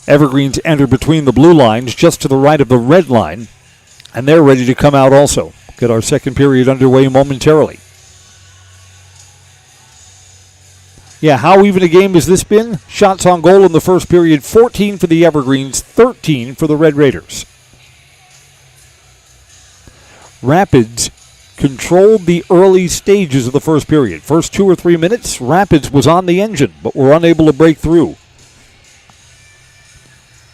Evergreens enter between the blue lines just to the right of the red line, and they're ready to come out also. Get our second period underway momentarily. Yeah, how even a game has this been? Shots on goal in the first period, 14 for the Evergreens, 13 for the Red Raiders. Rapids controlled the early stages of the first period. First 2 or 3 minutes, Rapids was on the engine, but were unable to break through.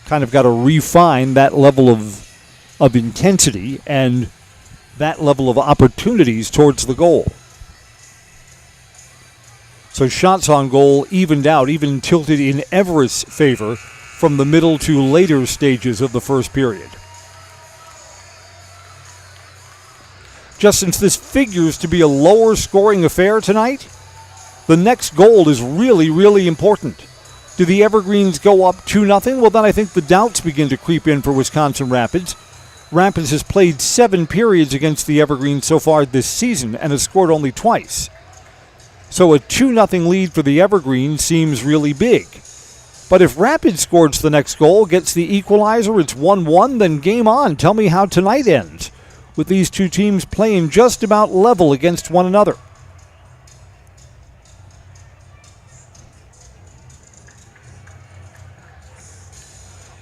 Kind of got to refine that level of intensity and that level of opportunities towards the goal. So shots on goal evened out, even tilted in Everest's favor from the middle to later stages of the first period. Just since this figures to be a lower scoring affair tonight, the next goal is really, really important. Do the Evergreens go up 2-0? Well, then I think the doubts begin to creep in for Wisconsin Rapids. Rapids has played 7 periods against the Evergreens so far this season and has scored only twice. So a 2-0 lead for the Evergreens seems really big. But if Rapids scores the next goal, gets the equalizer, it's 1-1, then game on. Tell me how tonight ends, with these two teams playing just about level against one another.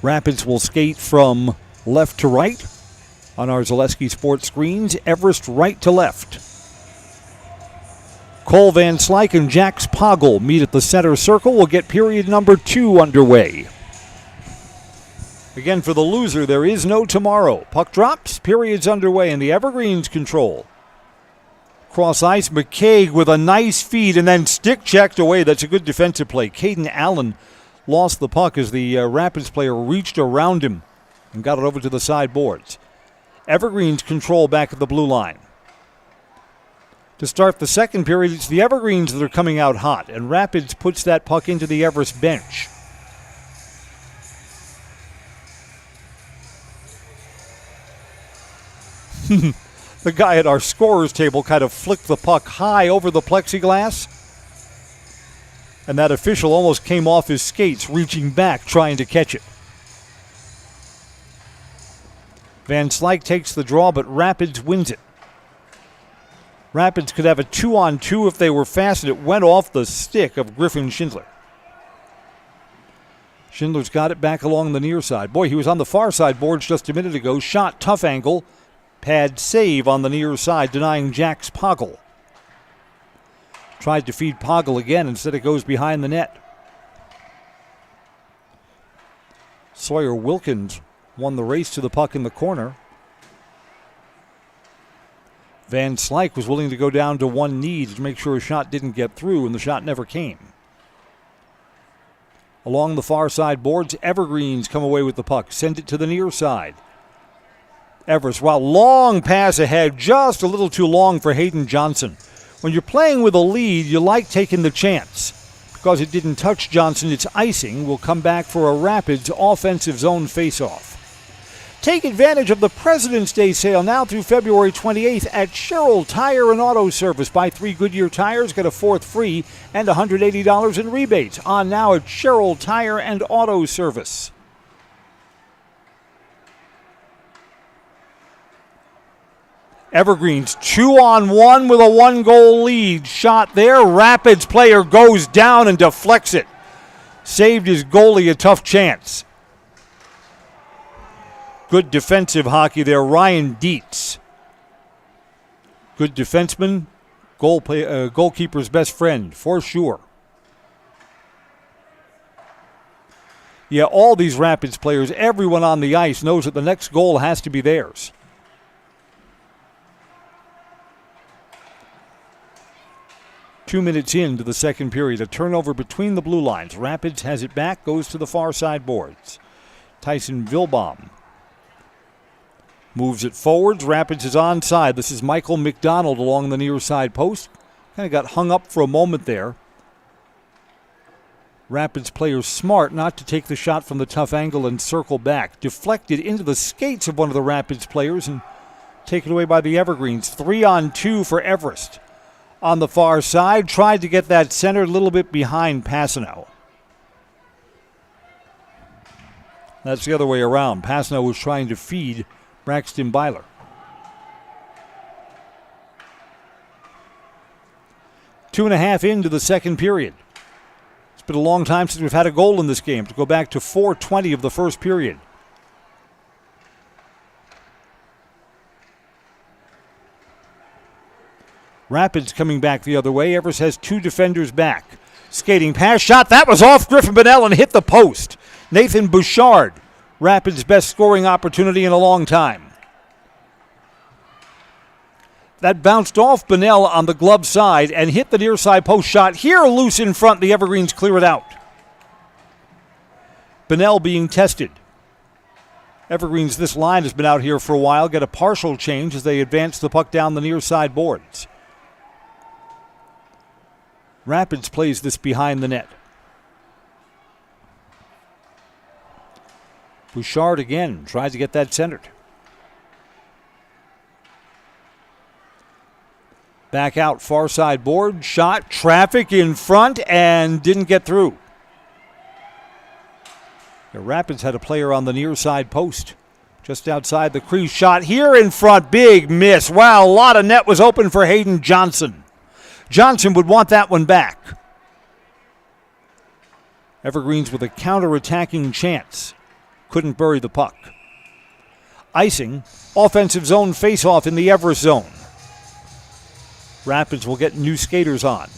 Rapids will skate from left to right on our Zaleski Sports screens. Everest right to left. Cole Van Slyke and Jax Poggle meet at the center circle. We'll get period number 2 underway. Again, for the loser, there is no tomorrow. Puck drops, period's underway, and the Evergreens control. Cross ice, McCaig with a nice feed and then stick checked away. That's a good defensive play. Caden Allen lost the puck as the Rapids player reached around him and got it over to the sideboards. Evergreens control back at the blue line. To start the second period, it's the Evergreens that are coming out hot, and Rapids puts that puck into the Everest bench. The guy at our scorer's table kind of flicked the puck high over the plexiglass, and that official almost came off his skates, reaching back, trying to catch it. Van Slyke takes the draw, but Rapids wins it. Rapids could have a 2-on-2 if they were fast, and it went off the stick of Griffin Schindler. Schindler's got it back along the near side. Boy, he was on the far side boards just a minute ago. Shot, tough angle. Pad save on the near side, denying Jax Poggle. Tried to feed Poggle again. Instead, it goes behind the net. Sawyer Wilkins won the race to the puck in the corner. Van Slyke was willing to go down to one knee to make sure a shot didn't get through, and the shot never came. Along the far side boards, Evergreens come away with the puck. Send it to the near side. Everest, wow, long pass ahead, just a little too long for Hayden Johnson. When you're playing with a lead, you like taking the chance. Because it didn't touch Johnson, it's icing. Will come back for a Rapids offensive zone faceoff. Take advantage of the President's Day sale now through February 28th at Sherrill Tire and Auto Service. Buy 3 Goodyear tires, get a 4th free, and $180 in rebates. On now at Sherrill Tire and Auto Service. Evergreens 2-on-1 with a 1-goal lead. Shot there. Rapids player goes down and deflects it. Saved his goalie a tough chance. Good defensive hockey there. Ryan Dietz. Good defenseman. Goalkeeper's best friend, for sure. Yeah, all these Rapids players, everyone on the ice knows that the next goal has to be theirs. Two minutes into the second period, a turnover between the blue lines. Rapids has it back, goes to the far side boards. Tyson Vilbaum moves it forwards. Rapids is onside. This is Michael McDonald along the near side post. Kind of got hung up for a moment there. Rapids players smart not to take the shot from the tough angle and circle back. Deflected into the skates of one of the Rapids players and taken away by the Evergreens. 3-on-2 for Everest. On the far side, tried to get that center a little bit behind Passano. That's the other way around. Passano was trying to feed Braxton Byler. Two and a half into the second period. It's been a long time since we've had a goal in this game, to go back to 4:20 of the first period. Rapids coming back the other way. Everest has two defenders back. Skating pass shot. That was off Griffin Bonnell and hit the post. Nathan Bouchard, Rapids' best scoring opportunity in a long time. That bounced off Bonnell on the glove side and hit the near side post. Shot here loose in front. The Evergreens clear it out. Bonnell being tested. Evergreens, this line has been out here for a while, get a partial change as they advance the puck down the near side boards. Rapids plays this behind the net. Bouchard again tries to get that centered. Back out, far side board, shot, traffic in front, and didn't get through. The Rapids had a player on the near side post, just outside the crease. Shot here in front, big miss. Wow, a lot of net was open for Hayden Johnson. Johnson would want that one back. Evergreens with a counter-attacking chance. Couldn't bury the puck. Icing, offensive zone face-off in the Everest zone. Rapids will get new skaters on.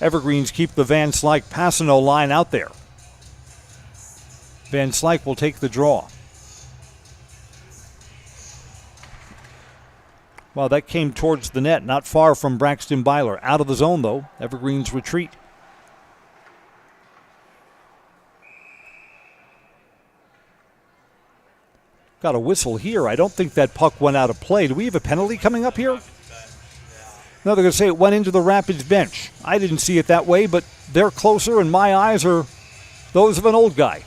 Evergreens keep the Van Slyke-Passano line out there. Van Slyke will take the draw. Well, that came towards the net, not far from Braxton Byler. Out of the zone, though. Evergreens retreat. Got a whistle here. I don't think that puck went out of play. Do we have a penalty coming up here? No, they're going to say it went into the Rapids bench. I didn't see it that way, but they're closer, and my eyes are those of an old guy.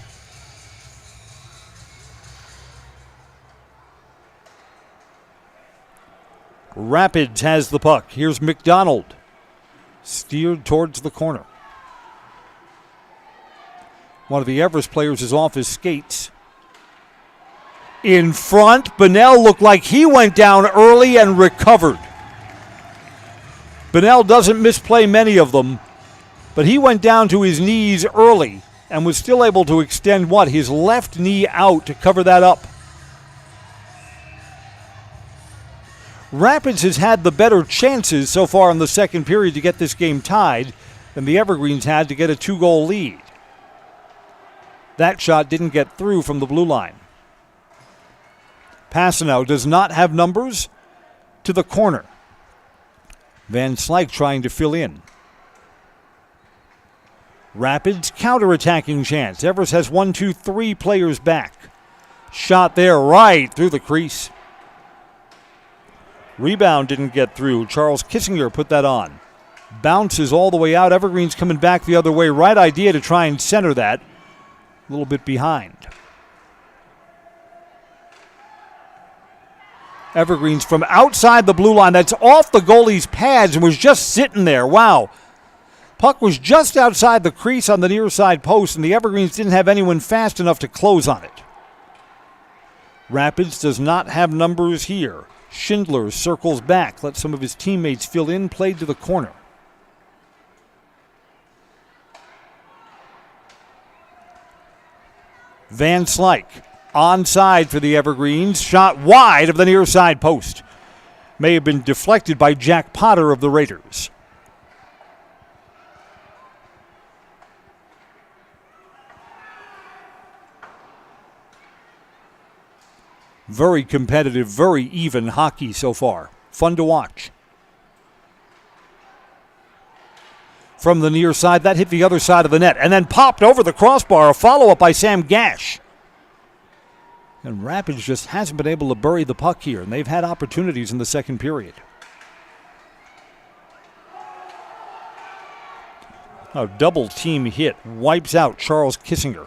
Rapids has the puck. Here's McDonald. Steered towards the corner. One of the Everest players is off his skates. In front, Bonnell looked like he went down early and recovered. Bonnell doesn't misplay many of them, but he went down to his knees early and was still able to extend his left knee out to cover that up. Rapids has had the better chances so far in the second period to get this game tied than the Evergreens had to get a 2-goal lead. That shot didn't get through from the blue line. Passano does not have numbers to the corner. Van Slyke trying to fill in. Rapids counter-attacking chance. Everest has 3 players back. Shot there right through the crease. Rebound didn't get through. Charles Kissinger put that on. Bounces all the way out. Evergreens coming back the other way. Right idea to try and center that. A little bit behind. Evergreens from outside the blue line. That's off the goalie's pads and was just sitting there. Wow. Puck was just outside the crease on the near side post, and the Evergreens didn't have anyone fast enough to close on it. Rapids does not have numbers here. Schindler circles back, lets some of his teammates fill in, played to the corner. Van Slyke onside for the Evergreens, shot wide of the near side post. May have been deflected by Jack Potter of the Raiders. Very competitive, very even hockey so far. Fun to watch. From the near side, that hit the other side of the net and then popped over the crossbar. A follow-up by Sam Gash. And Rapids just hasn't been able to bury the puck here, and they've had opportunities in the second period. A double team hit wipes out Charles Kissinger,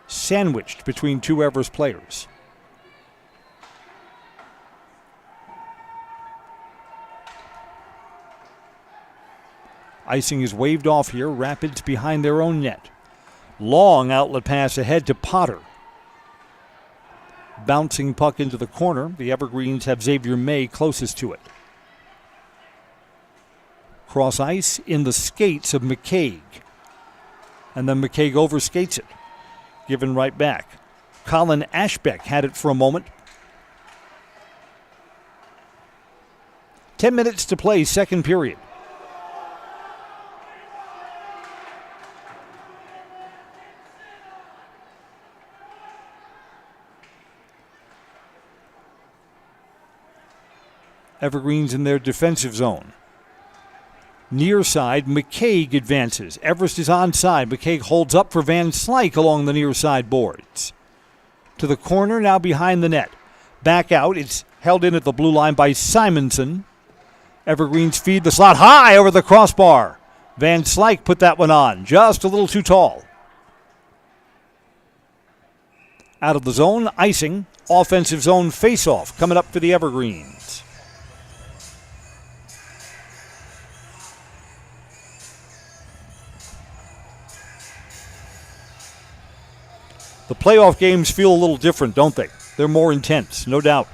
sandwiched between two Everest players. Icing is waved off here. Rapids behind their own net. Long outlet pass ahead to Potter. Bouncing puck into the corner. The Evergreens have Xavier May closest to it. Cross ice in the skates of McCaig. And then McCaig overskates it. Given right back. Colin Ashbeck had it for a moment. 10 minutes to play, second period. Evergreens in their defensive zone. Near side, McCaig advances. Everest is onside. McCaig holds up for Van Slyke along the near side boards. To the corner, now behind the net. Back out, it's held in at the blue line by Simonson. Evergreens feed the slot high over the crossbar. Van Slyke put that one on, just a little too tall. Out of the zone, icing. Offensive zone face-off coming up for the Evergreens. The playoff games feel a little different, don't they? They're more intense, no doubt.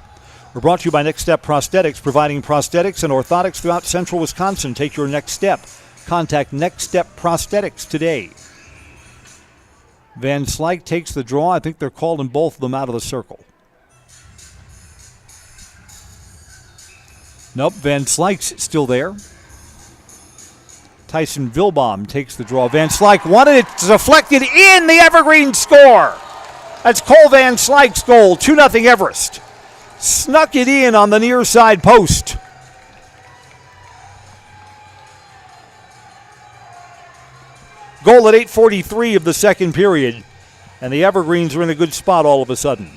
We're brought to you by Next Step Prosthetics, providing prosthetics and orthotics throughout central Wisconsin. Take your next step. Contact Next Step Prosthetics today. Van Slyke takes the draw. I think they're calling both of them out of the circle. Nope, Van Slyke's still there. Tyson Vilbaum takes the draw. Van Slyke wanted it deflected in. The Evergreens score. That's Cole Van Slyke's goal. 2-0 Everest. Snuck it in on the near side post. Goal at 8:43 of the second period. And the Evergreens are in a good spot all of a sudden.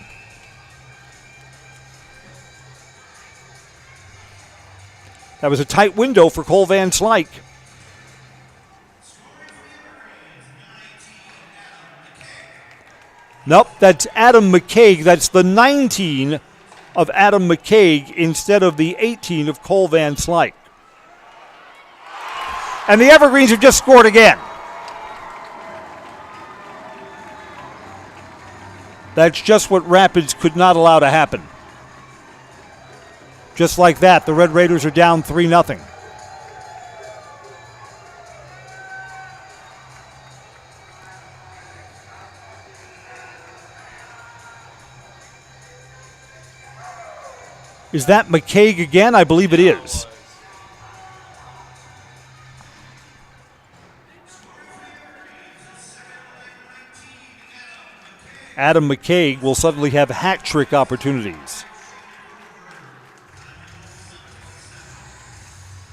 That was a tight window for Cole Van Slyke. Nope, that's Adam McCaig. That's the 19 of Adam McCaig instead of the 18 of Cole Van Slyke. And the Evergreens have just scored again. That's just what Rapids could not allow to happen. Just like that, the Red Raiders are down 3-0. Is that McCaig again? I believe it is. Adam McCaig will suddenly have hat trick opportunities.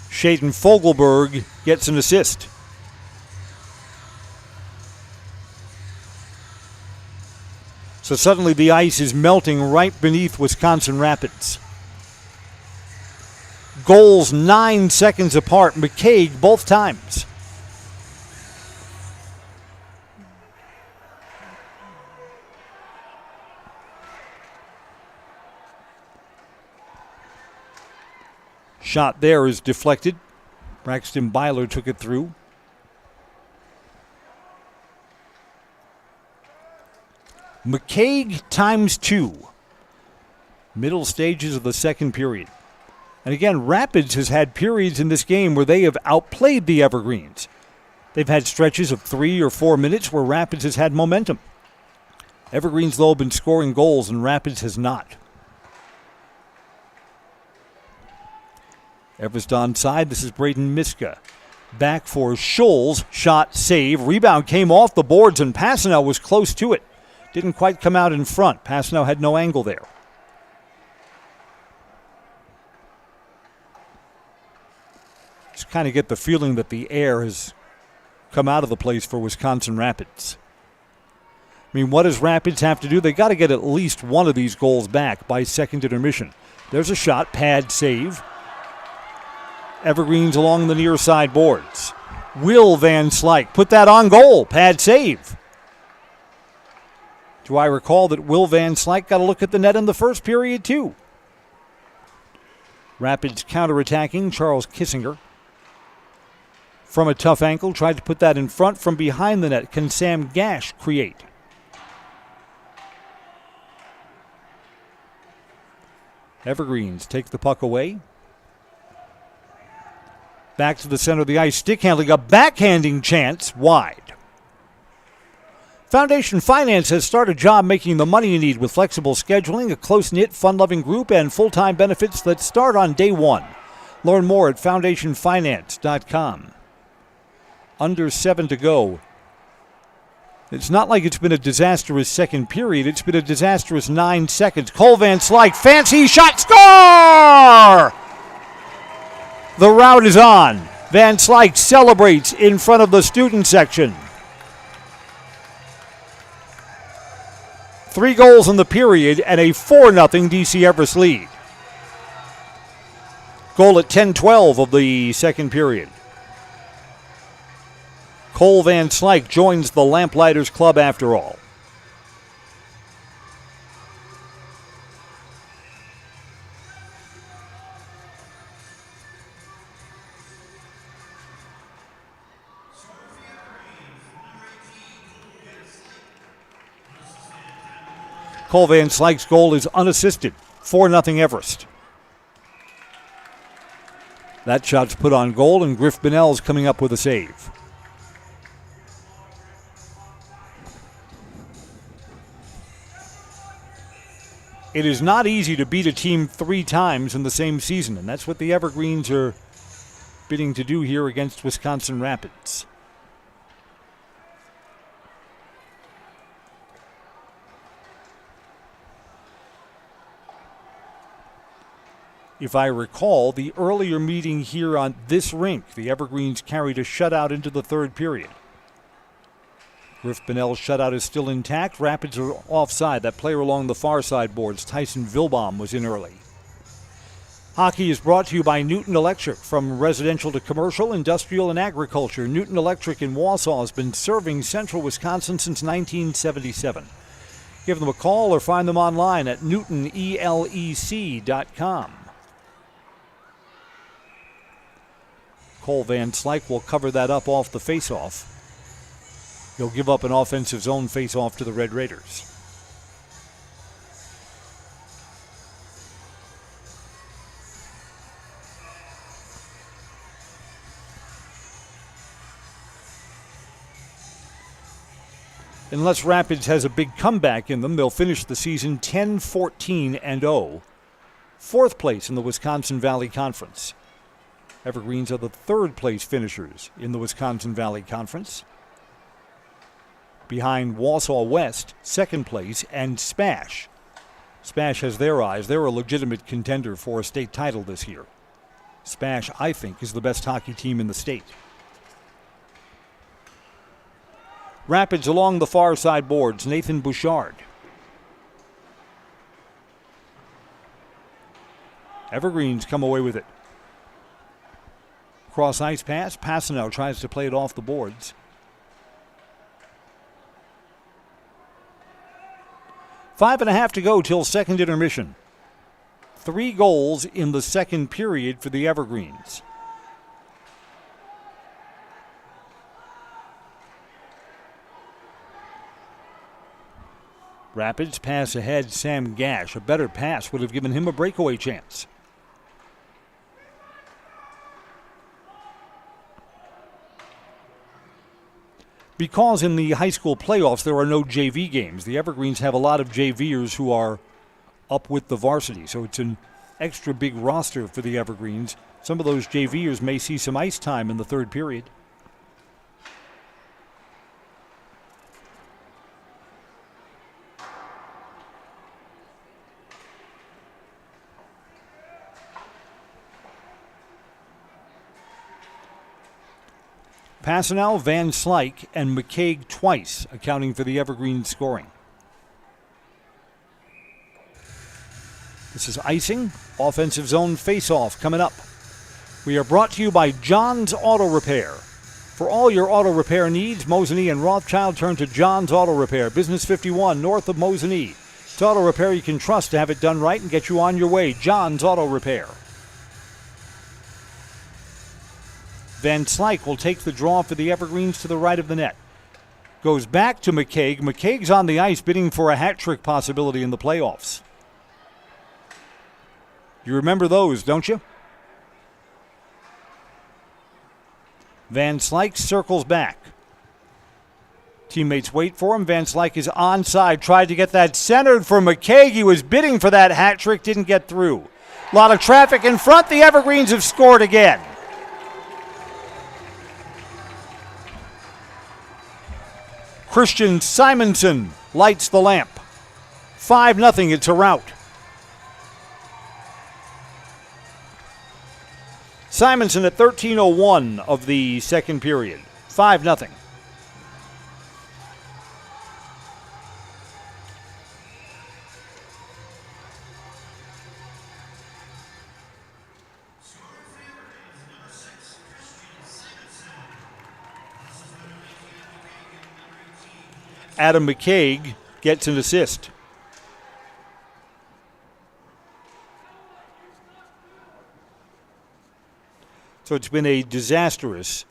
Shaden Fogelberg gets an assist. So suddenly the ice is melting right beneath Wisconsin Rapids. Goals 9 seconds apart. McCaig both times. Shot there is deflected. Braxton Byler took it through. McCaig times 2. Middle stages of the second period. And again, Rapids has had periods in this game where they have outplayed the Evergreens. They've had stretches of 3 or 4 minutes where Rapids has had momentum. Evergreens, though, have been scoring goals, and Rapids has not. Everest onside. This is Braden Miska. Back for Scholes. Shot, save. Rebound came off the boards, and Passanel was close to it. Didn't quite come out in front. Passanel had no angle there. Just kind of get the feeling that the air has come out of the place for Wisconsin Rapids. I mean, what does Rapids have to do? They got to get at least one of these goals back by second intermission. There's a shot, pad save. Evergreens along the near side boards. Will Van Slyke put that on goal, pad save. Do I recall that Will Van Slyke got a look at the net in the first period too? Rapids counterattacking, Charles Kissinger. From a tough angle, tried to put that in front from behind the net. Can Sam Gash create? Evergreens take the puck away. Back to the center of the ice, stick handling, a backhanding chance, wide. Foundation Finance has started job making the money you need with flexible scheduling, a close-knit, fun-loving group, and full-time benefits that start on day one. Learn more at foundationfinance.com. Under 7 to go. It's not like it's been a disastrous second period. It's been a disastrous 9 seconds. Cole Van Slyke, fancy shot, score! The route is on. Van Slyke celebrates in front of the student section. 3 goals in the period and a 4-0 DC Everest lead. Goal at 10:12 of the second period. Cole Van Slyke joins the Lamplighters Club after all. Cole Van Slyke's goal is unassisted. 4-0 Everest. That shot's put on goal, and Griff Bonnell's coming up with a save. It is not easy to beat a team 3 times in the same season, and that's what the Evergreens are bidding to do here against Wisconsin Rapids. If I recall, the earlier meeting here on this rink, the Evergreens carried a shutout into the third period. Griff Bonnell's shutout is still intact. Rapids are offside. That player along the far side boards, Tyson Vilbaum, was in early. Hockey is brought to you by Newton Electric. From residential to commercial, industrial, and agriculture, Newton Electric in Wausau has been serving central Wisconsin since 1977. Give them a call or find them online at newtonelec.com. Cole Van Slyke will cover that up off the faceoff. He'll give up an offensive zone faceoff to the Red Raiders. Unless Rapids has a big comeback in them, they'll finish the season 10-14-0. 4th place in the Wisconsin Valley Conference. Evergreens are the 3rd place finishers in the Wisconsin Valley Conference. Behind Wausau West, 2nd place, and Spash. Spash has their eyes. They're a legitimate contender for a state title this year. Spash, I think, is the best hockey team in the state. Rapids along the far side boards, Nathan Bouchard. Evergreens come away with it. Cross ice pass. Passanow tries to play it off the boards. 5.5 to go till second intermission. 3 goals in the second period for the Evergreens. Rapids pass ahead, Sam Gash. A better pass would have given him a breakaway chance. Because in the high school playoffs there are no JV games, the Evergreens have a lot of JVers who are up with the varsity. So it's an extra big roster for the Evergreens. Some of those JVers may see some ice time in the third period. Passanel, Van Slyke, and McCaig twice accounting for the Evergreen scoring. This is icing. Offensive zone face-off coming up. We are brought to you by John's Auto Repair. For all your auto repair needs, Mosinee and Rothschild turn to John's Auto Repair, Business 51, north of Mosinee. It's auto repair you can trust to have it done right and get you on your way. John's Auto Repair. Van Slyke will take the draw for the Evergreens to the right of the net. Goes back to McCaig. McCaig's on the ice bidding for a hat trick possibility in the playoffs. You remember those, don't you? Van Slyke circles back. Teammates wait for him. Van Slyke is onside. Tried to get that centered for McCaig. He was bidding for that hat trick. Didn't get through. A lot of traffic in front. The Evergreens have scored again. Christian Simonson lights the lamp. 5-0. It's a rout. Simonson at 13:01 of the second period. 5-0. Adam McCaig gets an assist. So it's been a disastrous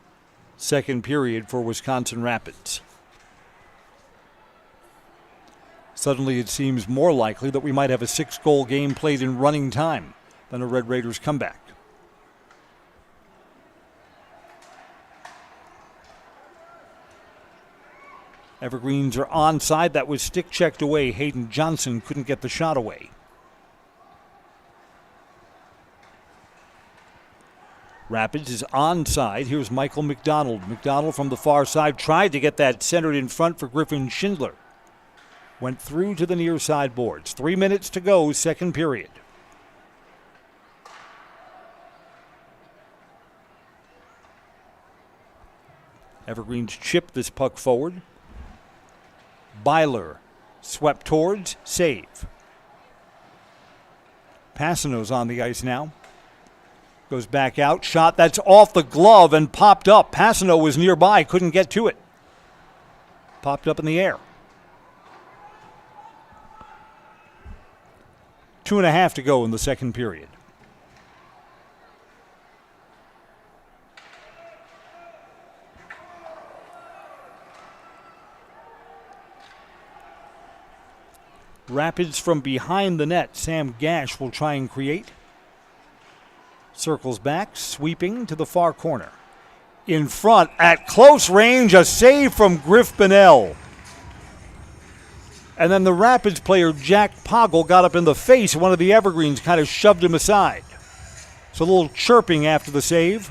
second period for Wisconsin Rapids. Suddenly it seems more likely that we might have a 6-goal game played in running time than a Red Raiders comeback. Evergreens are onside. That was stick checked away. Hayden Johnson couldn't get the shot away. Rapids is onside. Here's Michael McDonald. McDonald from the far side tried to get that centered in front for Griffin Schindler. Went through to the near side boards. 3 minutes to go, second period. Evergreens chip this puck forward. Byler swept towards, save. Passano's on the ice now. Goes back out, shot that's off the glove and popped up. Passano was nearby, couldn't get to it. Popped up in the air. 2.5 to go in the second period. Rapids from behind the net. Sam Gash will try and create. Circles back, sweeping to the far corner. In front, at close range, a save from Griff Bonnell. And then the Rapids player, Jack Poggle, got up in the face. One of the Evergreens kind of shoved him aside. So a little chirping after the save.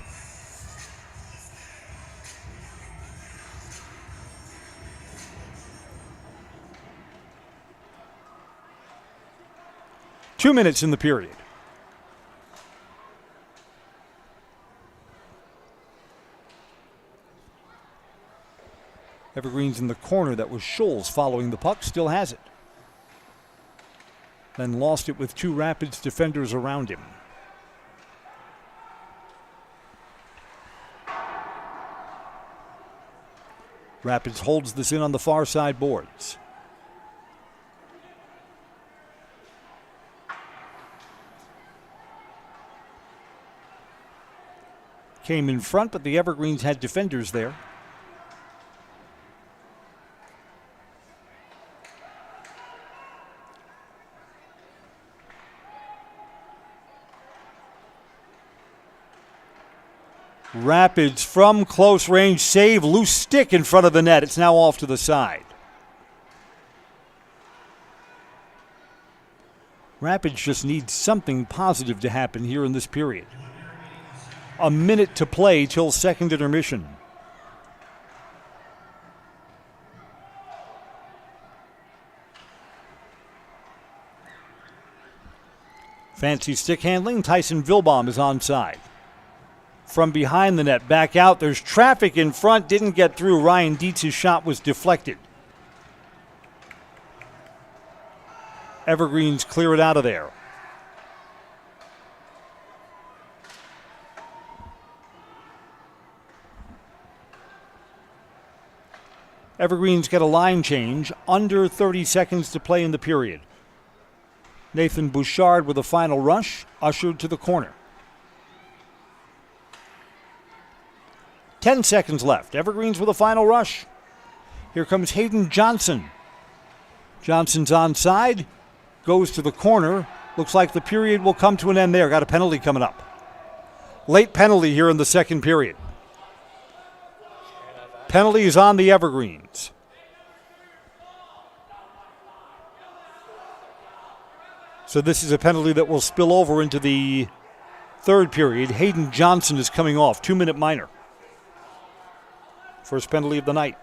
Two minutes in the period. Evergreens in the corner. That was Scholes following the puck. Still has it. Then lost it with two Rapids defenders around him. Rapids holds this in on the far side boards. Came in front, but the Evergreens had defenders there. Rapids from close range save, loose stick in front of the net. It's now off to the side. Rapids just need something positive to happen here in this period. A minute to play till second intermission. Fancy stick handling. Tyson Vilbaum is onside. from behind the net. Back out. There's traffic in front. Didn't get through. Ryan Dietz's shot was deflected. Evergreens clear it out of there. Evergreens get a line change. Under 30 seconds to play in the period. Nathan Bouchard with a final rush, ushered to the corner. 10 seconds left. Evergreens with a final rush. Here comes Hayden Johnson. Johnson's onside, goes to the corner. Looks like the period will come to an end there. Got a penalty coming up. Late penalty here in the second period. Penalty is on the Evergreens. So this is a penalty that will spill over into the third period. Hayden Johnson is coming off. 2-minute minor. First penalty of the night.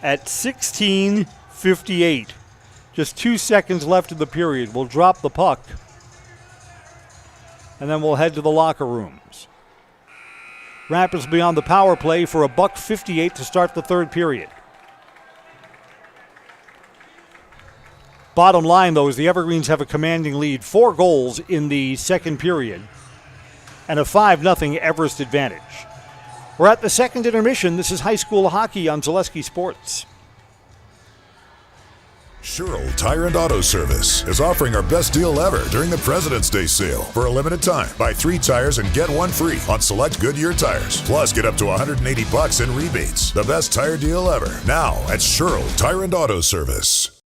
At 16:58, just 2 seconds left in the period, we'll drop the puck. And then we'll head to the locker rooms. Rapids will be on the power play for $1:58 to start the third period. Bottom line, though, is the Evergreens have a commanding lead. 4 goals in the second period and a 5-0 Everest advantage. We're at the second intermission. This is high school hockey on Zaleski Sports. Sherrill Tire and Auto Service is offering our best deal ever during the President's Day sale. For a limited time, buy 3 tires and get 1 free on select Goodyear tires. Plus, get up to $180 in rebates. The best tire deal ever. Now at Sherrill Tire and Auto Service.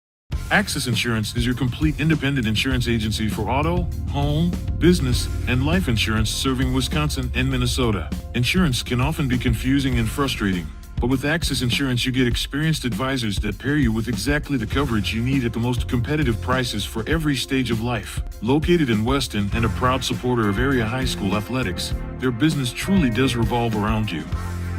Access Insurance is your complete independent insurance agency for auto, home, business, and life insurance serving Wisconsin and Minnesota. Insurance can often be confusing and frustrating. But with Access Insurance, you get experienced advisors that pair you with exactly the coverage you need at the most competitive prices for every stage of life. Located in Weston and a proud supporter of area high school athletics, their business truly does revolve around you.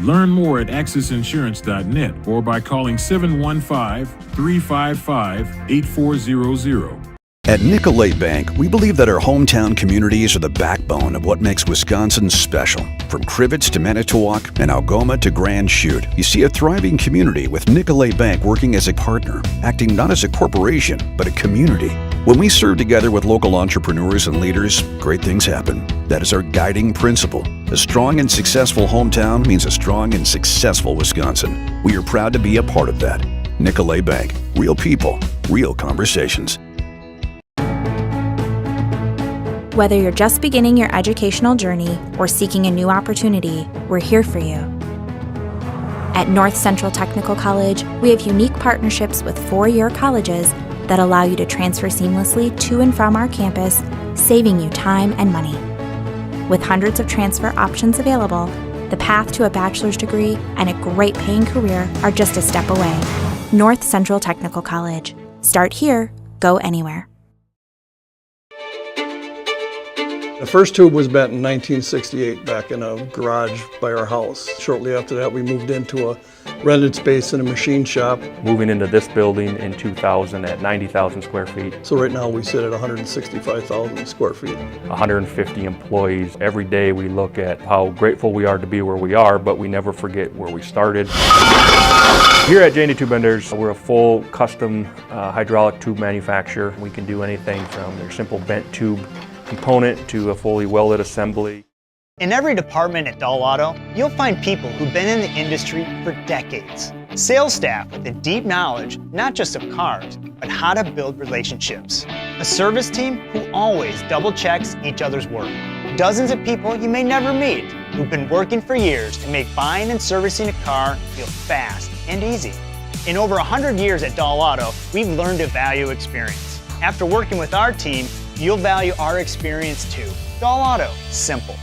Learn more at accessinsurance.net or by calling 715-355-8400. At Nicolay Bank, we believe that our hometown communities are the backbone of what makes Wisconsin special. From Crivets to Manitowoc and Algoma to Grand Chute, you see a thriving community with Nicolay Bank working as a partner, acting not as a corporation, but a community. When we serve together with local entrepreneurs and leaders, great things happen. That is our guiding principle. A strong and successful hometown means a strong and successful Wisconsin. We are proud to be a part of that. Nicolay Bank. Real people, real conversations. Whether you're just beginning your educational journey or seeking a new opportunity, we're here for you. At North Central Technical College, we have unique partnerships with 4-year colleges that allow you to transfer seamlessly to and from our campus, saving you time and money. With hundreds of transfer options available, the path to a bachelor's degree and a great paying career are just a step away. North Central Technical College. Start here, go anywhere. The first tube was bent in 1968 back in a garage by our house. Shortly after that, we moved into a rented space in a machine shop. Moving into this building in 2000 at 90,000 square feet. So right now we sit at 165,000 square feet. 150 employees. Every day we look at how grateful we are to be where we are, but we never forget where we started. Here at J&D Tube Benders, we're a full custom hydraulic tube manufacturer. We can do anything from their simple bent tube component to a fully welded assembly. In every department at Dahl Auto, you'll find people who've been in the industry for decades. Sales staff with a deep knowledge, not just of cars, but how to build relationships. A service team who always double checks each other's work. Dozens of people you may never meet who've been working for years to make buying and servicing a car feel fast and easy. In over 100 years at Dahl Auto, we've learned to value experience. After working with our team, you'll value our experience too. Dahl Auto, simple.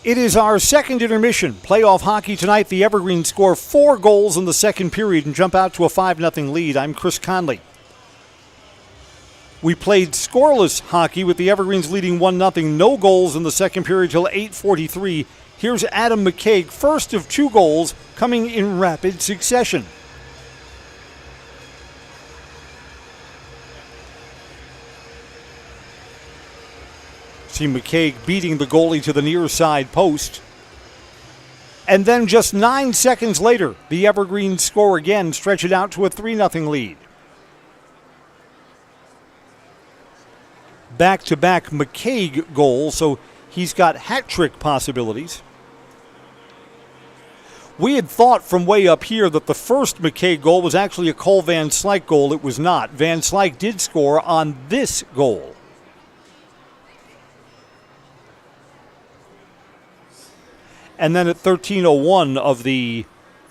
It is our second intermission. Playoff hockey tonight. The Evergreens score 4 goals in the second period and jump out to a 5-0 lead. I'm Chris Conley. We played scoreless hockey with the Evergreens leading 1-0. No goals in the second period till 8:43. Here's Adam McCaig, first of 2 goals coming in rapid succession. See McCaig beating the goalie to the near side post. And then just 9 seconds later, the Evergreens score again, stretch it out to a 3-0 lead. Back-to-back McCaig goals, so he's got hat-trick possibilities. We had thought from way up here that the first McCaig goal was actually a Cole Van Slyke goal. It was not. Van Slyke did score on this goal. And then at 13:01 of the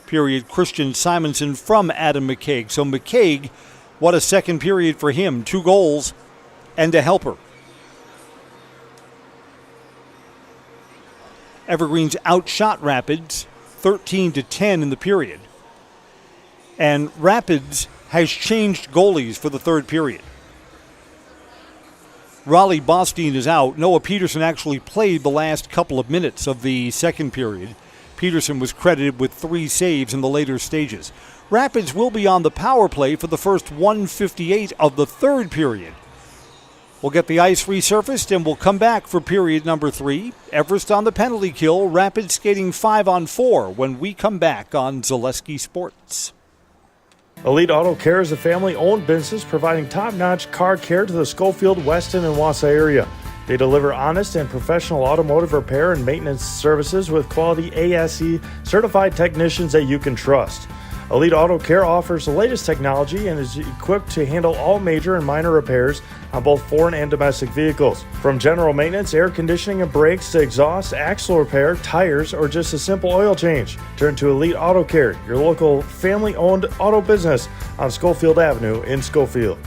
period, Christian Simonson from Adam McCaig. So McCaig, what a second period for him. 2 goals and a helper. Evergreens outshot Rapids 13-10 in the period. And Rapids has changed goalies for the third period. Raleigh Bostine is out. Noah Peterson actually played the last couple of minutes of the second period. Peterson was credited with 3 saves in the later stages. Rapids will be on the power play for the first 1:58 of the third period. We'll get the ice resurfaced and we'll come back for period number 3. Everest on the penalty kill. Rapids skating 5-on-4 when we come back on Zaleski Sports. Elite Auto Care is a family-owned business providing top-notch car care to the Schofield, Weston, and Wausau area. They deliver honest and professional automotive repair and maintenance services with quality ASE certified technicians that you can trust. Elite Auto Care offers the latest technology and is equipped to handle all major and minor repairs on both foreign and domestic vehicles. From general maintenance, air conditioning and brakes to exhaust, axle repair, tires, or just a simple oil change. Turn to Elite Auto Care, your local family-owned auto business on Schofield Avenue in Schofield.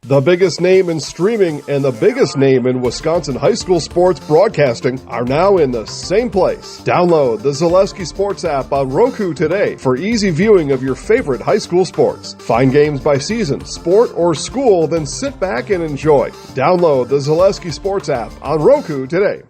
The biggest name in streaming and the biggest name in Wisconsin high school sports broadcasting are now in the same place. Download the Zaleski Sports app on Roku today for easy viewing of your favorite high school sports. Find games by season, sport, or school, then sit back and enjoy. Download the Zaleski Sports app on Roku today.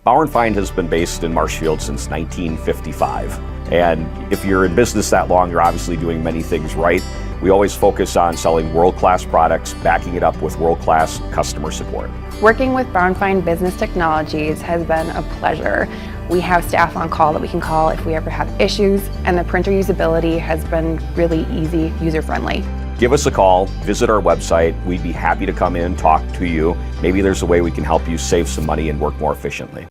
Bauer & Feind has been based in Marshfield since 1955. And if you're in business that long, you're obviously doing many things right. We always focus on selling world-class products, backing it up with world-class customer support. Working with Bauer & Feind Business Technologies has been a pleasure. We have staff on call that we can call if we ever have issues, and the printer usability has been really easy, user-friendly. Give us a call, visit our website. We'd be happy to come in, talk to you. Maybe there's a way we can help you save some money and work more efficiently.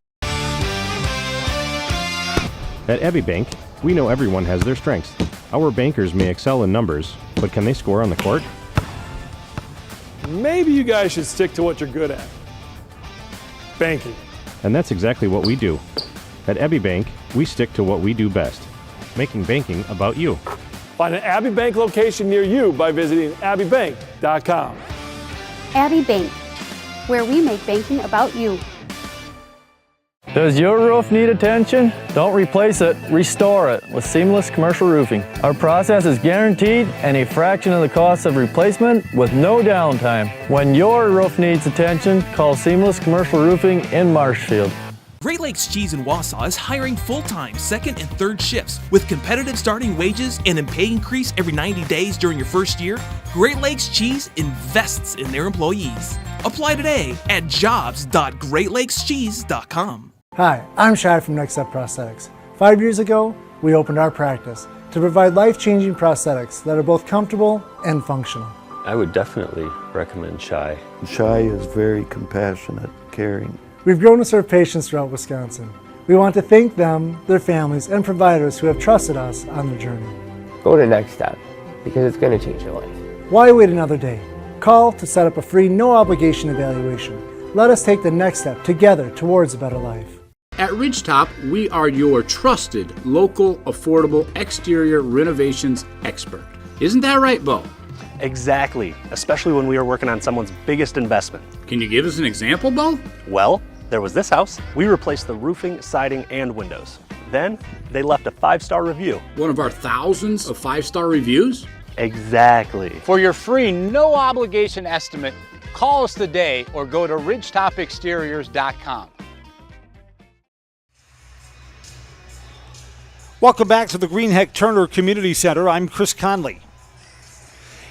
At Abbey Bank, we know everyone has their strengths. Our bankers may excel in numbers, but can they score on the court? Maybe you guys should stick to what you're good at. Banking. And that's exactly what we do. At Abbey Bank, we stick to what we do best, making banking about you. Find an Abbey Bank location near you by visiting abbeybank.com. Abbey Bank, where we make banking about you. Does your roof need attention? Don't replace it, restore it with Seamless Commercial Roofing. Our process is guaranteed and a fraction of the cost of replacement with no downtime. When your roof needs attention, call Seamless Commercial Roofing in Marshfield. Great Lakes Cheese in Wausau is hiring full-time second and third shifts with competitive starting wages and a pay increase every 90 days during your first year. Great Lakes Cheese invests in their employees. Apply today at jobs.greatlakescheese.com. Hi, I'm Shai from Next Step Prosthetics. 5 years ago, we opened our practice to provide life-changing prosthetics that are both comfortable and functional. I would definitely recommend Shai. Shai is very compassionate, caring. We've grown to serve patients throughout Wisconsin. We want to thank them, their families, and providers who have trusted us on their journey. Go to Next Step, because it's going to change your life. Why wait another day? Call to set up a free, no-obligation evaluation. Let us take the next step together towards a better life. At Ridgetop, we are your trusted, local, affordable exterior renovations expert. Isn't that right, Bo? Exactly, especially when we are working on someone's biggest investment. Can you give us an example, Bo? Well, There was this house. We replaced the roofing, siding, and windows. Then they left a 5-star review. One of our thousands of 5-star reviews? Exactly. For your free, no obligation estimate, call us today or go to ridgetopexteriors.com. Welcome back to the Greenheck Turner Community Center. I'm Chris Conley.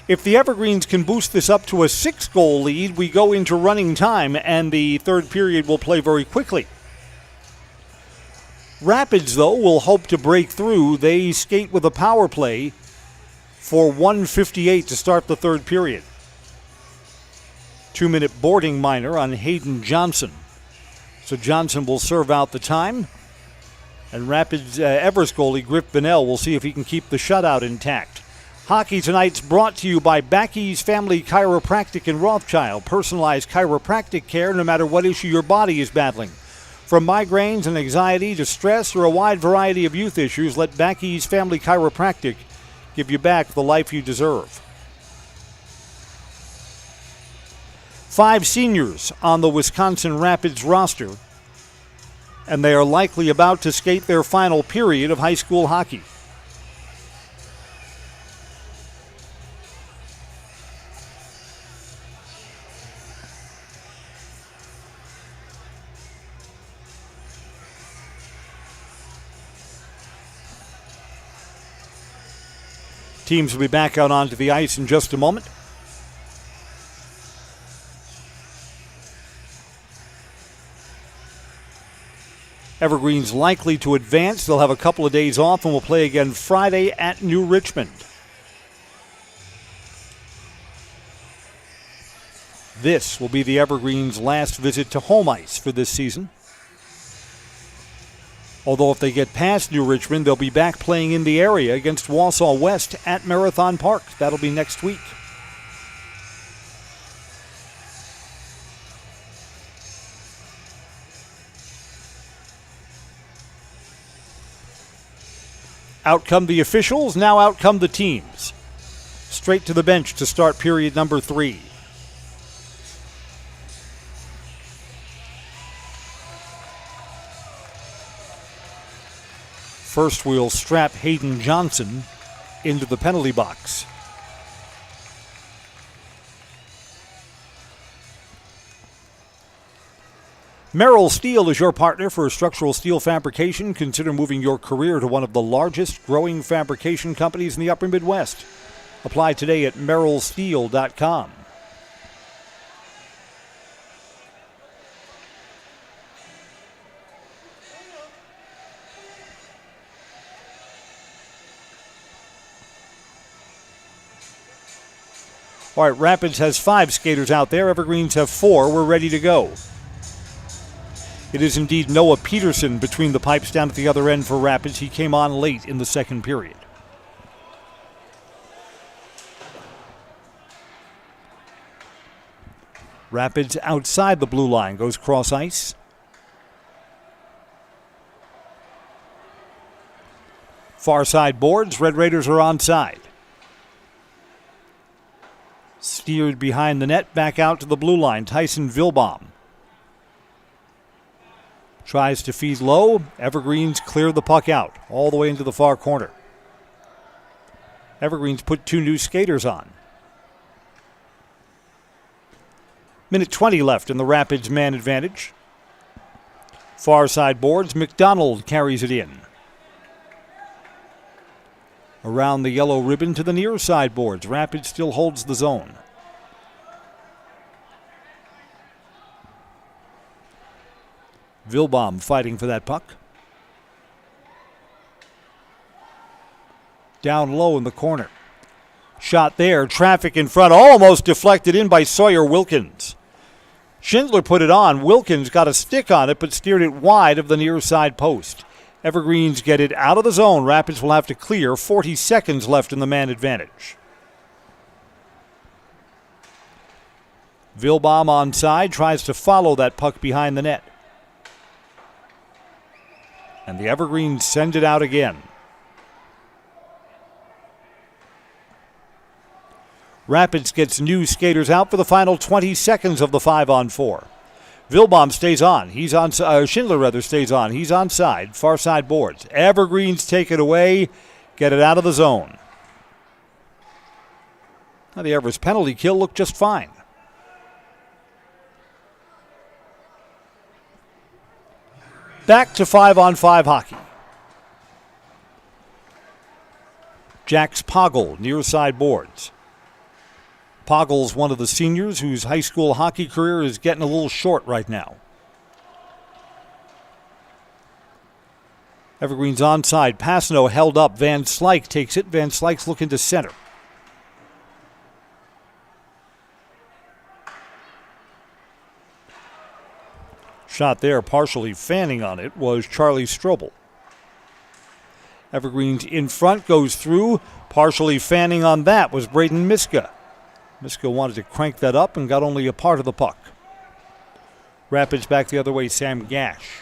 If the Evergreens can boost this up to a 6-goal lead, we go into running time, and the third period will play very quickly. Rapids, though, will hope to break through. They skate with a power play for 1:58 to start the third period. 2-minute boarding minor on Hayden Johnson. So Johnson will serve out the time. And Rapids Everest goalie Griff Bennell will see if he can keep the shutout intact. Hockey tonight's brought to you by Backey's Family Chiropractic in Rothschild. Personalized chiropractic care no matter what issue your body is battling. From migraines and anxiety to stress or a wide variety of youth issues, let Backey's Family Chiropractic give you back the life you deserve. 5 seniors on the Wisconsin Rapids roster, and they are likely about to skate their final period of high school hockey. Teams will be back out onto the ice in just a moment. Evergreen's likely to advance. They'll have a couple of days off and will play again Friday at New Richmond. This will be the Evergreen's last visit to home ice for this season. Although if they get past New Richmond, they'll be back playing in the area against Wausau West at Marathon Park. That'll be next week. Out come the officials, now out come the teams. Straight to the bench to start period number 3. First, we'll strap Hayden Johnson into the penalty box. Merrill Steel is your partner for structural steel fabrication. Consider moving your career to one of the largest growing fabrication companies in the upper Midwest. Apply today at merrillsteel.com. All right, Rapids has 5 skaters out there. Evergreens have 4. We're ready to go. It is indeed Noah Peterson between the pipes down at the other end for Rapids. He came on late in the second period. Rapids outside the blue line, goes cross ice. Far side boards, Red Raiders are onside. Steered behind the net, back out to the blue line, Tyson Vilbaum. Tries to feed low. Evergreens clear the puck out all the way into the far corner. Evergreens put 2 new skaters on. Minute 20 left in the Rapids man advantage. Far side boards. McDonald carries it in. Around the yellow ribbon to the near side boards. Rapids still holds the zone. Vilbaum fighting for that puck. Down low in the corner. Shot there. Traffic in front. Almost deflected in by Sawyer Wilkins. Schindler put it on. Wilkins got a stick on it but steered it wide of the near side post. Evergreens get it out of the zone. Rapids will have to clear. 40 seconds left in the man advantage. Vilbaum onside. Tries to follow that puck behind the net. And the Evergreens send it out again. Rapids gets new skaters out for the final 20 seconds of the 5-on-4. Wilbaum stays on. Schindler stays on. He's onside. Far side boards. Evergreens take it away. Get it out of the zone. Now the Everest penalty kill looked just fine. Back to 5-on-5 hockey. Jax Poggle, near side boards. Poggle's one of the seniors whose high school hockey career is getting a little short right now. Evergreen's onside. Passano held up. Van Slyke takes it. Van Slyke's looking to center. Shot there, partially fanning on it, was Charlie Strobel. Evergreen's in front, goes through. Partially fanning on that was Braden Miska. Miska wanted to crank that up and got only a part of the puck. Rapids back the other way, Sam Gash.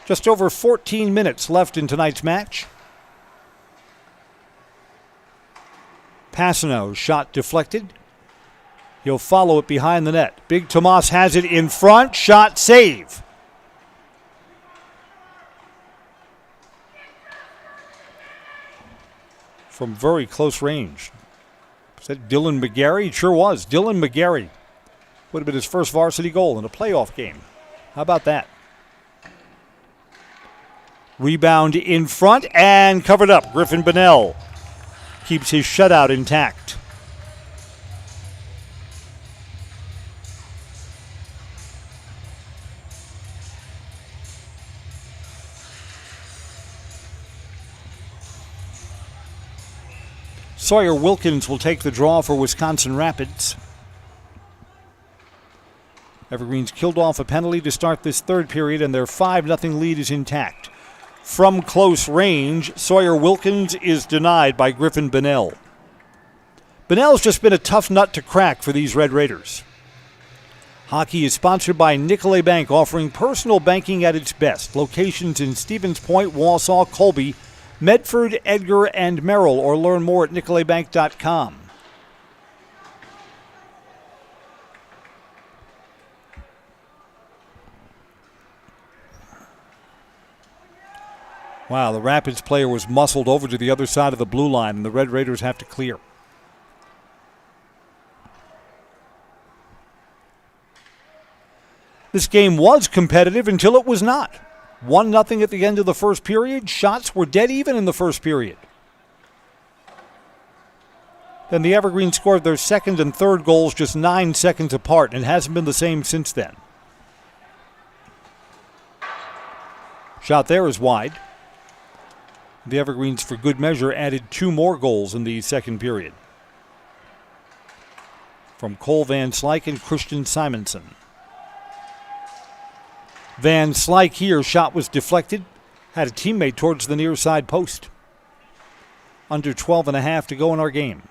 Just over 14 minutes left in tonight's match. Passano, shot deflected. He'll follow it behind the net. Big Tomas has it in front. Shot save. From very close range. Was that Dylan McGarry? It sure was. Dylan McGarry. Would have been his first varsity goal in a playoff game. How about that? Rebound in front and covered up. Griffin Bonnell keeps his shutout intact. Sawyer Wilkins will take the draw for Wisconsin Rapids. Evergreen's killed off a penalty to start this third period, and their 5-0 lead is intact. From close range, Sawyer Wilkins is denied by Griffin Bonnell. Bonnell's just been a tough nut to crack for these Red Raiders. Hockey is sponsored by Nicolet Bank, offering personal banking at its best. Locations in Stevens Point, Wausau, Colby, Medford, Edgar, and Merrill, or learn more at nicoletbank.com. Wow, the Rapids player was muscled over to the other side of the blue line, and the Red Raiders have to clear. This game was competitive until it was not. 1-0 at the end of the first period. Shots were dead even in the first period. Then the Evergreens scored their second and third goals just 9 seconds apart, and it hasn't been the same since then. Shot there is wide. The Evergreens, for good measure, added 2 more goals in the second period. From Cole Van Slyke and Christian Simonson. Van Slyke here, shot was deflected. Had a teammate towards the near side post. Under 12.5 to go in our game.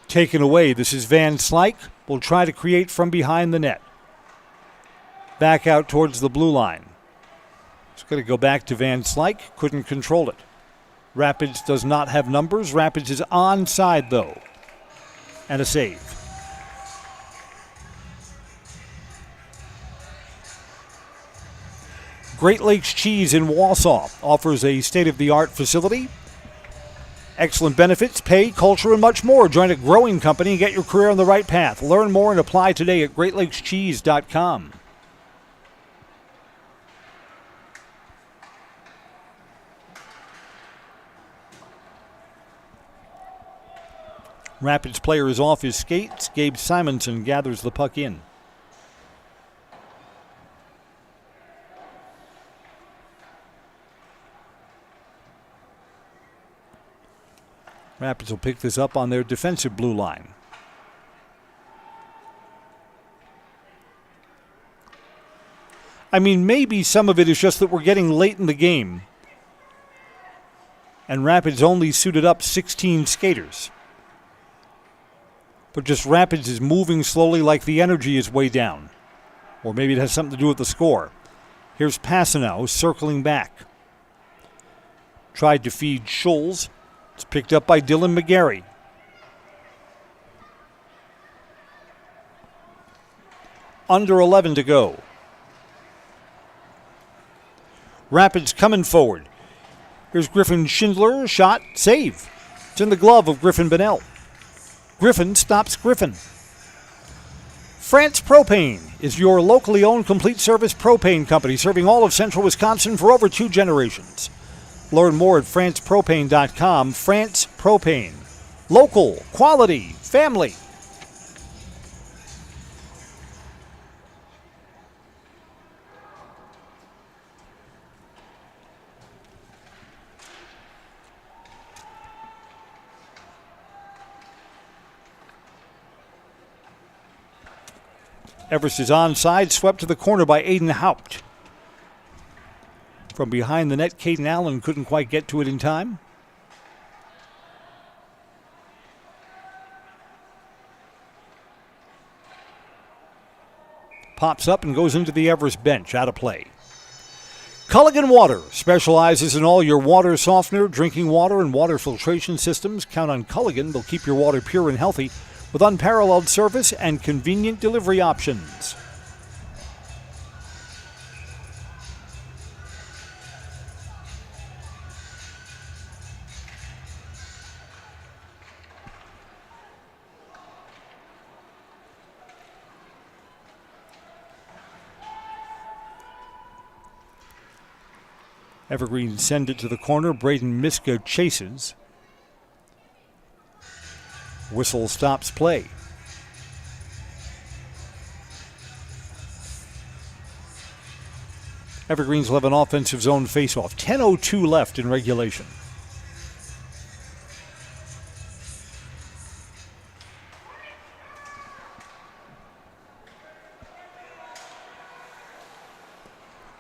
Taken away. This is Van Slyke. Will try to create from behind the net. Back out towards the blue line. It's going to go back to Van Slyke. Couldn't control it. Rapids does not have numbers. Rapids is onside, though. And a save. Great Lakes Cheese in Wausau offers a state-of-the-art facility. Excellent benefits, pay, culture, and much more. Join a growing company and get your career on the right path. Learn more and apply today at GreatLakesCheese.com. Rapids player is off his skates. Gabe Simonson gathers the puck in. Rapids will pick this up on their defensive blue line. I mean, maybe some of it is just that we're getting late in the game, and Rapids only suited up 16 skaters. But just Rapids is moving slowly, like the energy is way down. Or maybe it has something to do with the score. Here's Passanow circling back. Tried to feed Schulz. It's picked up by Dylan McGarry. Under 11 to go. Rapids coming forward. Here's Griffin Schindler. Shot. Save. It's in the glove of Griffin Bennell. Griffin stops Griffin. France Propane is your locally owned complete service propane company serving all of central Wisconsin for over 2 generations. Learn more at francepropane.com. France Propane. Local, quality, family. Everest is onside, swept to the corner by Aiden Haupt. From behind the net, Caden Allen couldn't quite get to it in time. Pops up and goes into the Everest bench, out of play. Culligan Water specializes in all your water softener, drinking water, and water filtration systems. Count on Culligan. They'll keep your water pure and healthy with unparalleled service and convenient delivery options. Evergreen send it to the corner. Braden Miska chases. Whistle stops play. Evergreens will have an offensive zone faceoff. 10:02 left in regulation.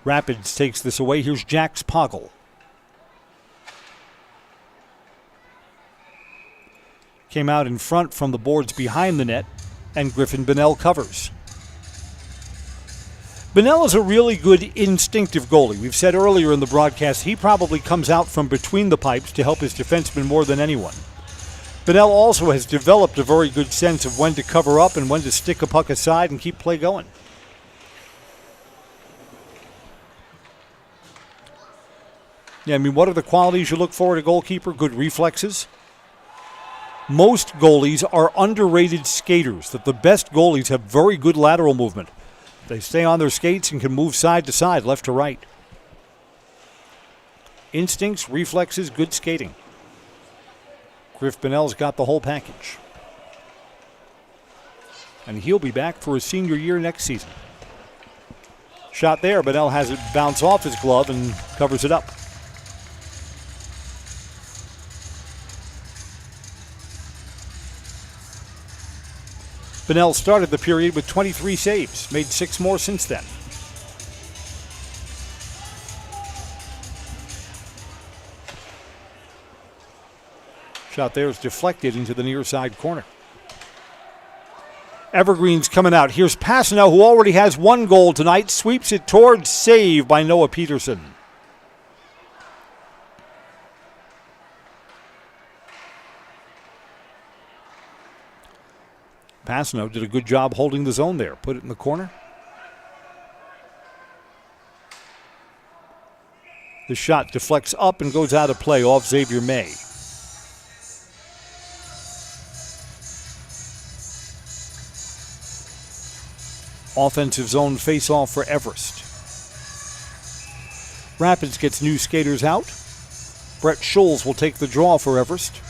Rapids takes this away. Here's Jax Poggle. Came out in front from the boards behind the net, and Griffin Bennell covers. Bennell is a really good instinctive goalie. We've said earlier in the broadcast he probably comes out from between the pipes to help his defensemen more than anyone. Bennell also has developed a very good sense of when to cover up and when to stick a puck aside and keep play going. Yeah, I mean, what are the qualities you look for in a goalkeeper? Good reflexes. Most goalies are underrated skaters, that the best goalies have very good lateral movement. They stay on their skates and can move side to side, left to right. Instincts, reflexes, good skating. Griff Bennell's got the whole package. And he'll be back for his senior year next season. Shot there, Bennell has it bounce off his glove and covers it up. Bennell started the period with 23 saves, made 6 more since then. Shot there is deflected into the near side corner. Evergreen's coming out. Here's Passanow, who already has 1 goal tonight, sweeps it towards save by Noah Peterson. Passanow did a good job holding the zone there. Put it in the corner. The shot deflects up and goes out of play off Xavier May. Offensive zone face-off for Everest. Rapids gets new skaters out. Brett Schulz will take the draw for Everest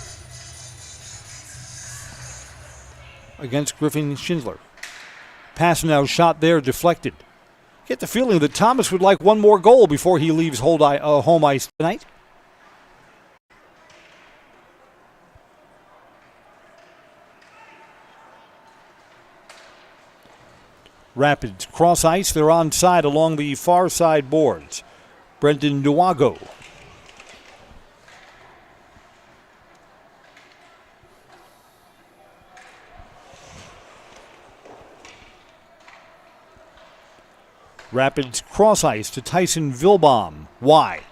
against Griffin Schindler. Passanow shot there, deflected. Get the feeling that Thomas would like 1 more goal before he leaves home ice tonight. Rapids cross ice. They're onside along the far side boards. Brendan Nuago. Rapids cross ice to Tyson Vilbaum, wide.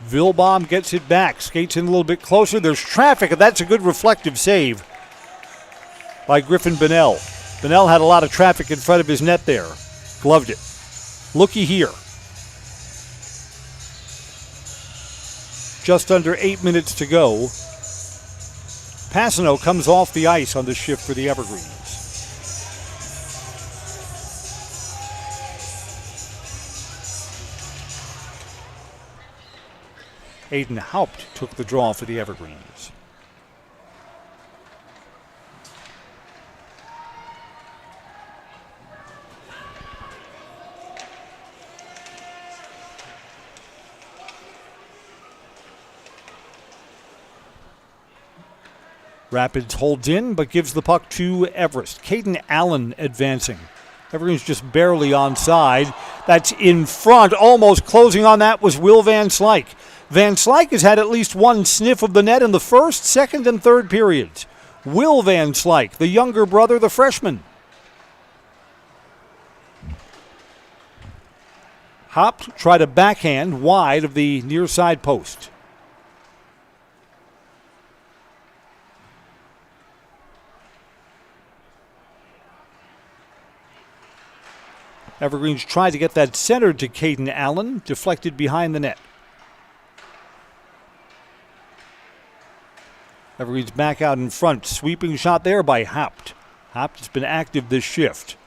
Vilbaum gets it back, skates in a little bit closer. There's traffic, and that's a good reflective save by Griffin Bonnell. Bonnell had a lot of traffic in front of his net there. Gloved it. Looky here. Just under 8 minutes to go. Passano comes off the ice on the shift for the Evergreens. Aiden Haupt took the draw for the Evergreens. Rapids holds in, but gives the puck to Everest. Caden Allen advancing. Evergreen's just barely onside. That's in front. Almost closing on that was Will Van Slyke. Van Slyke has had at least one sniff of the net in the first, second, and third periods. Will Van Slyke, the younger brother, the freshman. Haupt tried a backhand wide of the near side post. Evergreens tried to get that centered to Caden Allen, deflected behind the net. Evergreens back out in front. Sweeping shot there by Haupt. Haupt has been active this shift.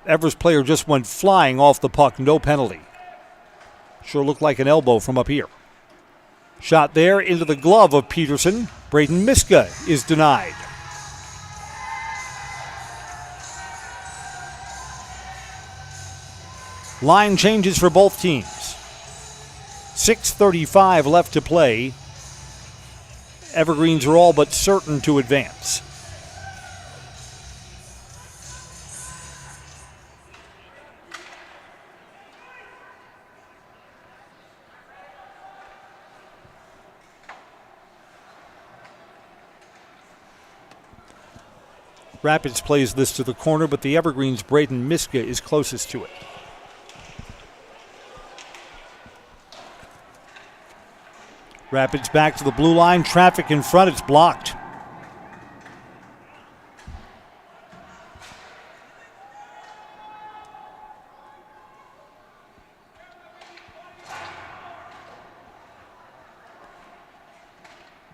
Everest player just went flying off the puck, no penalty. Sure looked like an elbow from up here. Shot there into the glove of Peterson. Braden Miska is denied. Line changes for both teams. 6:35 left to play. Evergreens are all but certain to advance. Rapids plays this to the corner, but the Evergreens' Braden Miska is closest to it. Rapids back to the blue line. Traffic in front. It's blocked.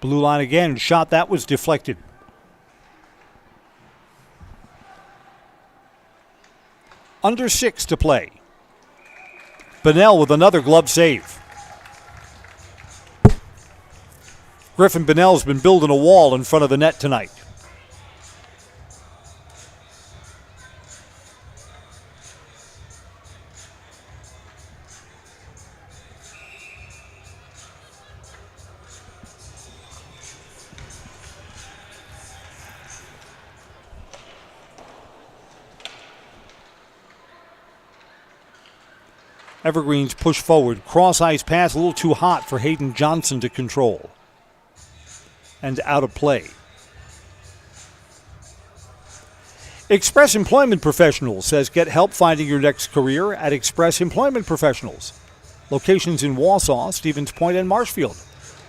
Blue line again. Shot that was deflected. Under 6 to play. Bonnell with another glove save. Griffin Bonnell's been building a wall in front of the net tonight. Evergreens push forward. Cross ice pass a little too hot for Hayden Johnson to control. And out of play. Express Employment Professionals says get help finding your next career at Express Employment Professionals. Locations in Wausau, Stevens Point, and Marshfield.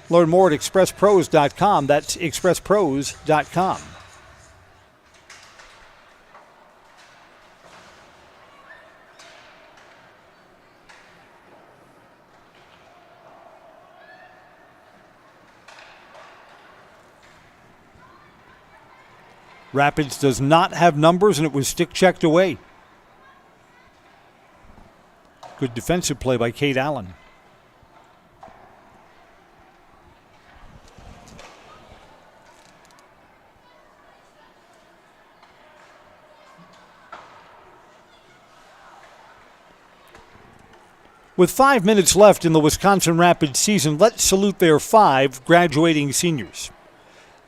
Learn more at expresspros.com. That's expresspros.com. Rapids does not have numbers, and it was stick-checked away. Good defensive play by Kate Allen. With 5 minutes left in the Wisconsin Rapids season, let's salute their 5 graduating seniors.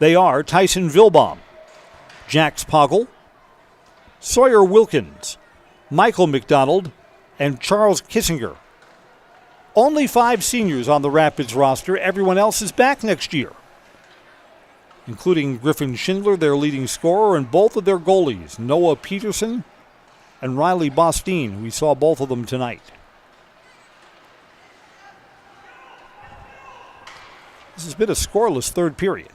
They are Tyson Vilbaum, Jax Poggle, Sawyer Wilkins, Michael McDonald, and Charles Kissinger. Only 5 seniors on the Rapids roster. Everyone else is back next year. including Griffin Schindler, their leading scorer, and both of their goalies, Noah Peterson and Riley Bostine. We saw both of them tonight. This has been a scoreless third period.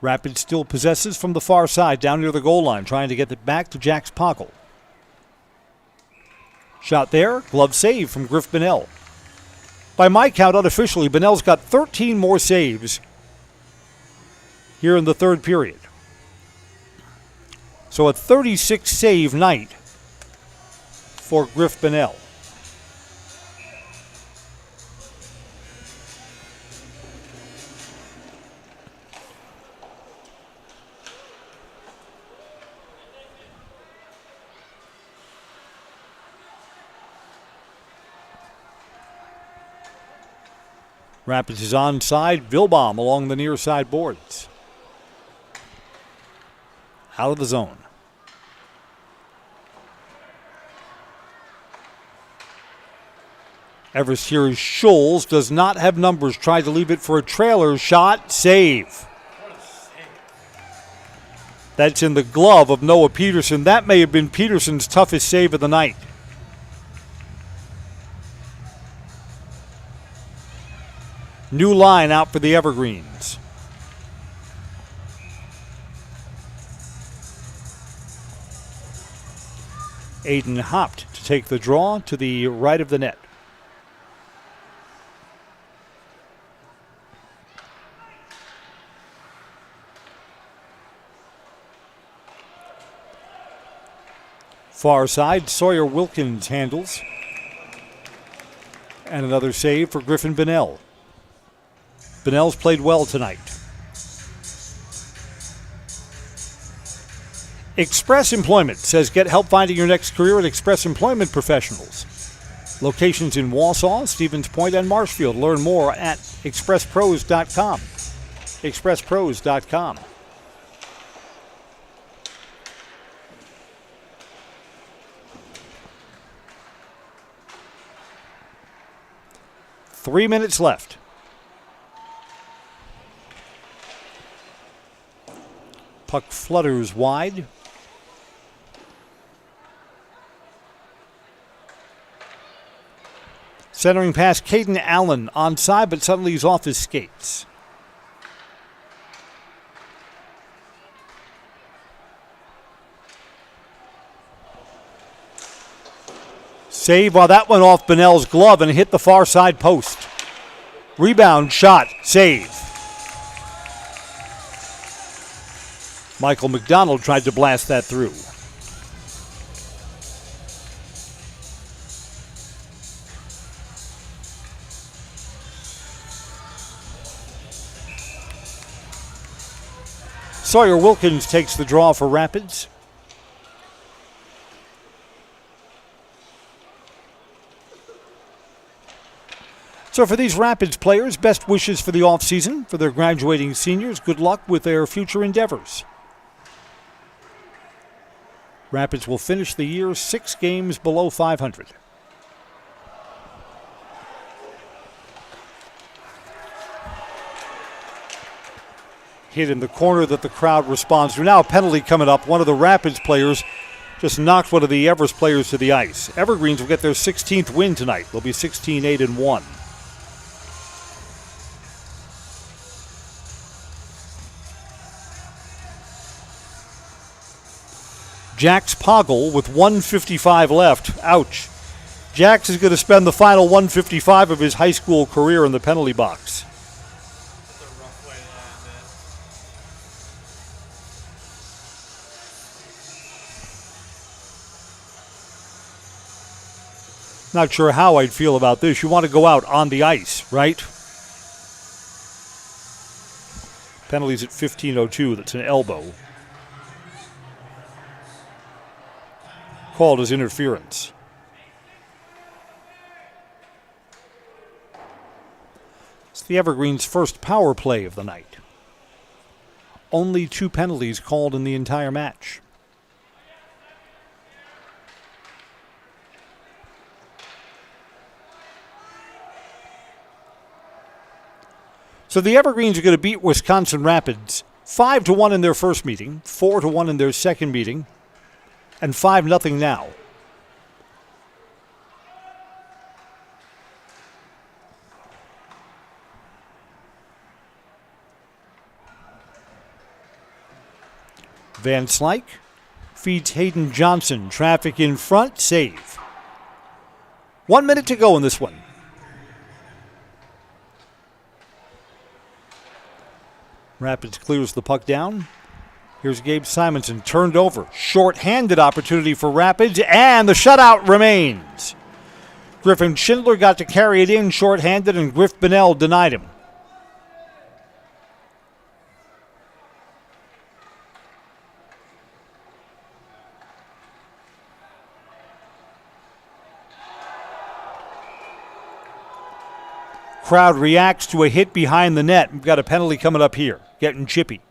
Rapids still possesses from the far side down near the goal line, trying to get it back to Jax Poggle. Shot there, glove save from Griff Bonnell. By my count, unofficially, Bonnell's got 13 more saves here in the third period. So a 36 save night for Griff Bonnell. Rapids is onside. Vilbaum along the near side boards. Out of the zone. Everest here is Scholes. Does not have numbers. Tried to leave it for a trailer shot. Save. That's in the glove of Noah Peterson. That may have been Peterson's toughest save of the night. New line out for the Evergreens. Aiden hopped to take the draw to the right of the net. Far side, Sawyer Wilkins handles. And another save for Griffin Bonnell. Bonnell's played well tonight. Express Employment says get help finding your next career at Express Employment Professionals. Locations in Wausau, Stevens Point, and Marshfield. Learn more at expresspros.com. expresspros.com. Three minutes left. Puck flutters wide. Centering pass, Caden Allen onside, but suddenly he's off his skates. Save while that went off Bonnell's glove and hit the far side post. Rebound, shot, save. Michael McDonald tried to blast that through. Sawyer Wilkins takes the draw for Rapids. So for these Rapids players, best wishes for the offseason. For their graduating seniors, good luck with their future endeavors. Rapids will finish the year 6 games below 500. Hit in the corner that the crowd responds to. Now a penalty coming up. One of the Rapids players just knocked one of the Everest players to the ice. Evergreens will get their 16th win tonight. They'll be 16-8-1. Jax Poggle with 1:55 left. Ouch. Jax is going to spend the final 1:55 of his high school career in the penalty box. Not sure how I'd feel about this. You want to go out on the ice, right? Penalties at 15:02. That's an elbow. Called as interference. It's the Evergreens' first power play of the night. only 2 penalties called in the entire match. So the Evergreens are going to beat Wisconsin Rapids 5-1 in their first meeting, 4-1 in their second meeting, and 5-0 now. Van Slyke feeds Hayden Johnson. Traffic in front, save. 1 minute to go in this one. Rapids clears the puck down. Here's Gabe Simonson, turned over. Short-handed opportunity for Rapids, and the shutout remains. Griffin Schindler got to carry it in short-handed, and Griff Bonnell denied him. Crowd reacts to a hit behind the net. We've got a penalty coming up here, getting chippy.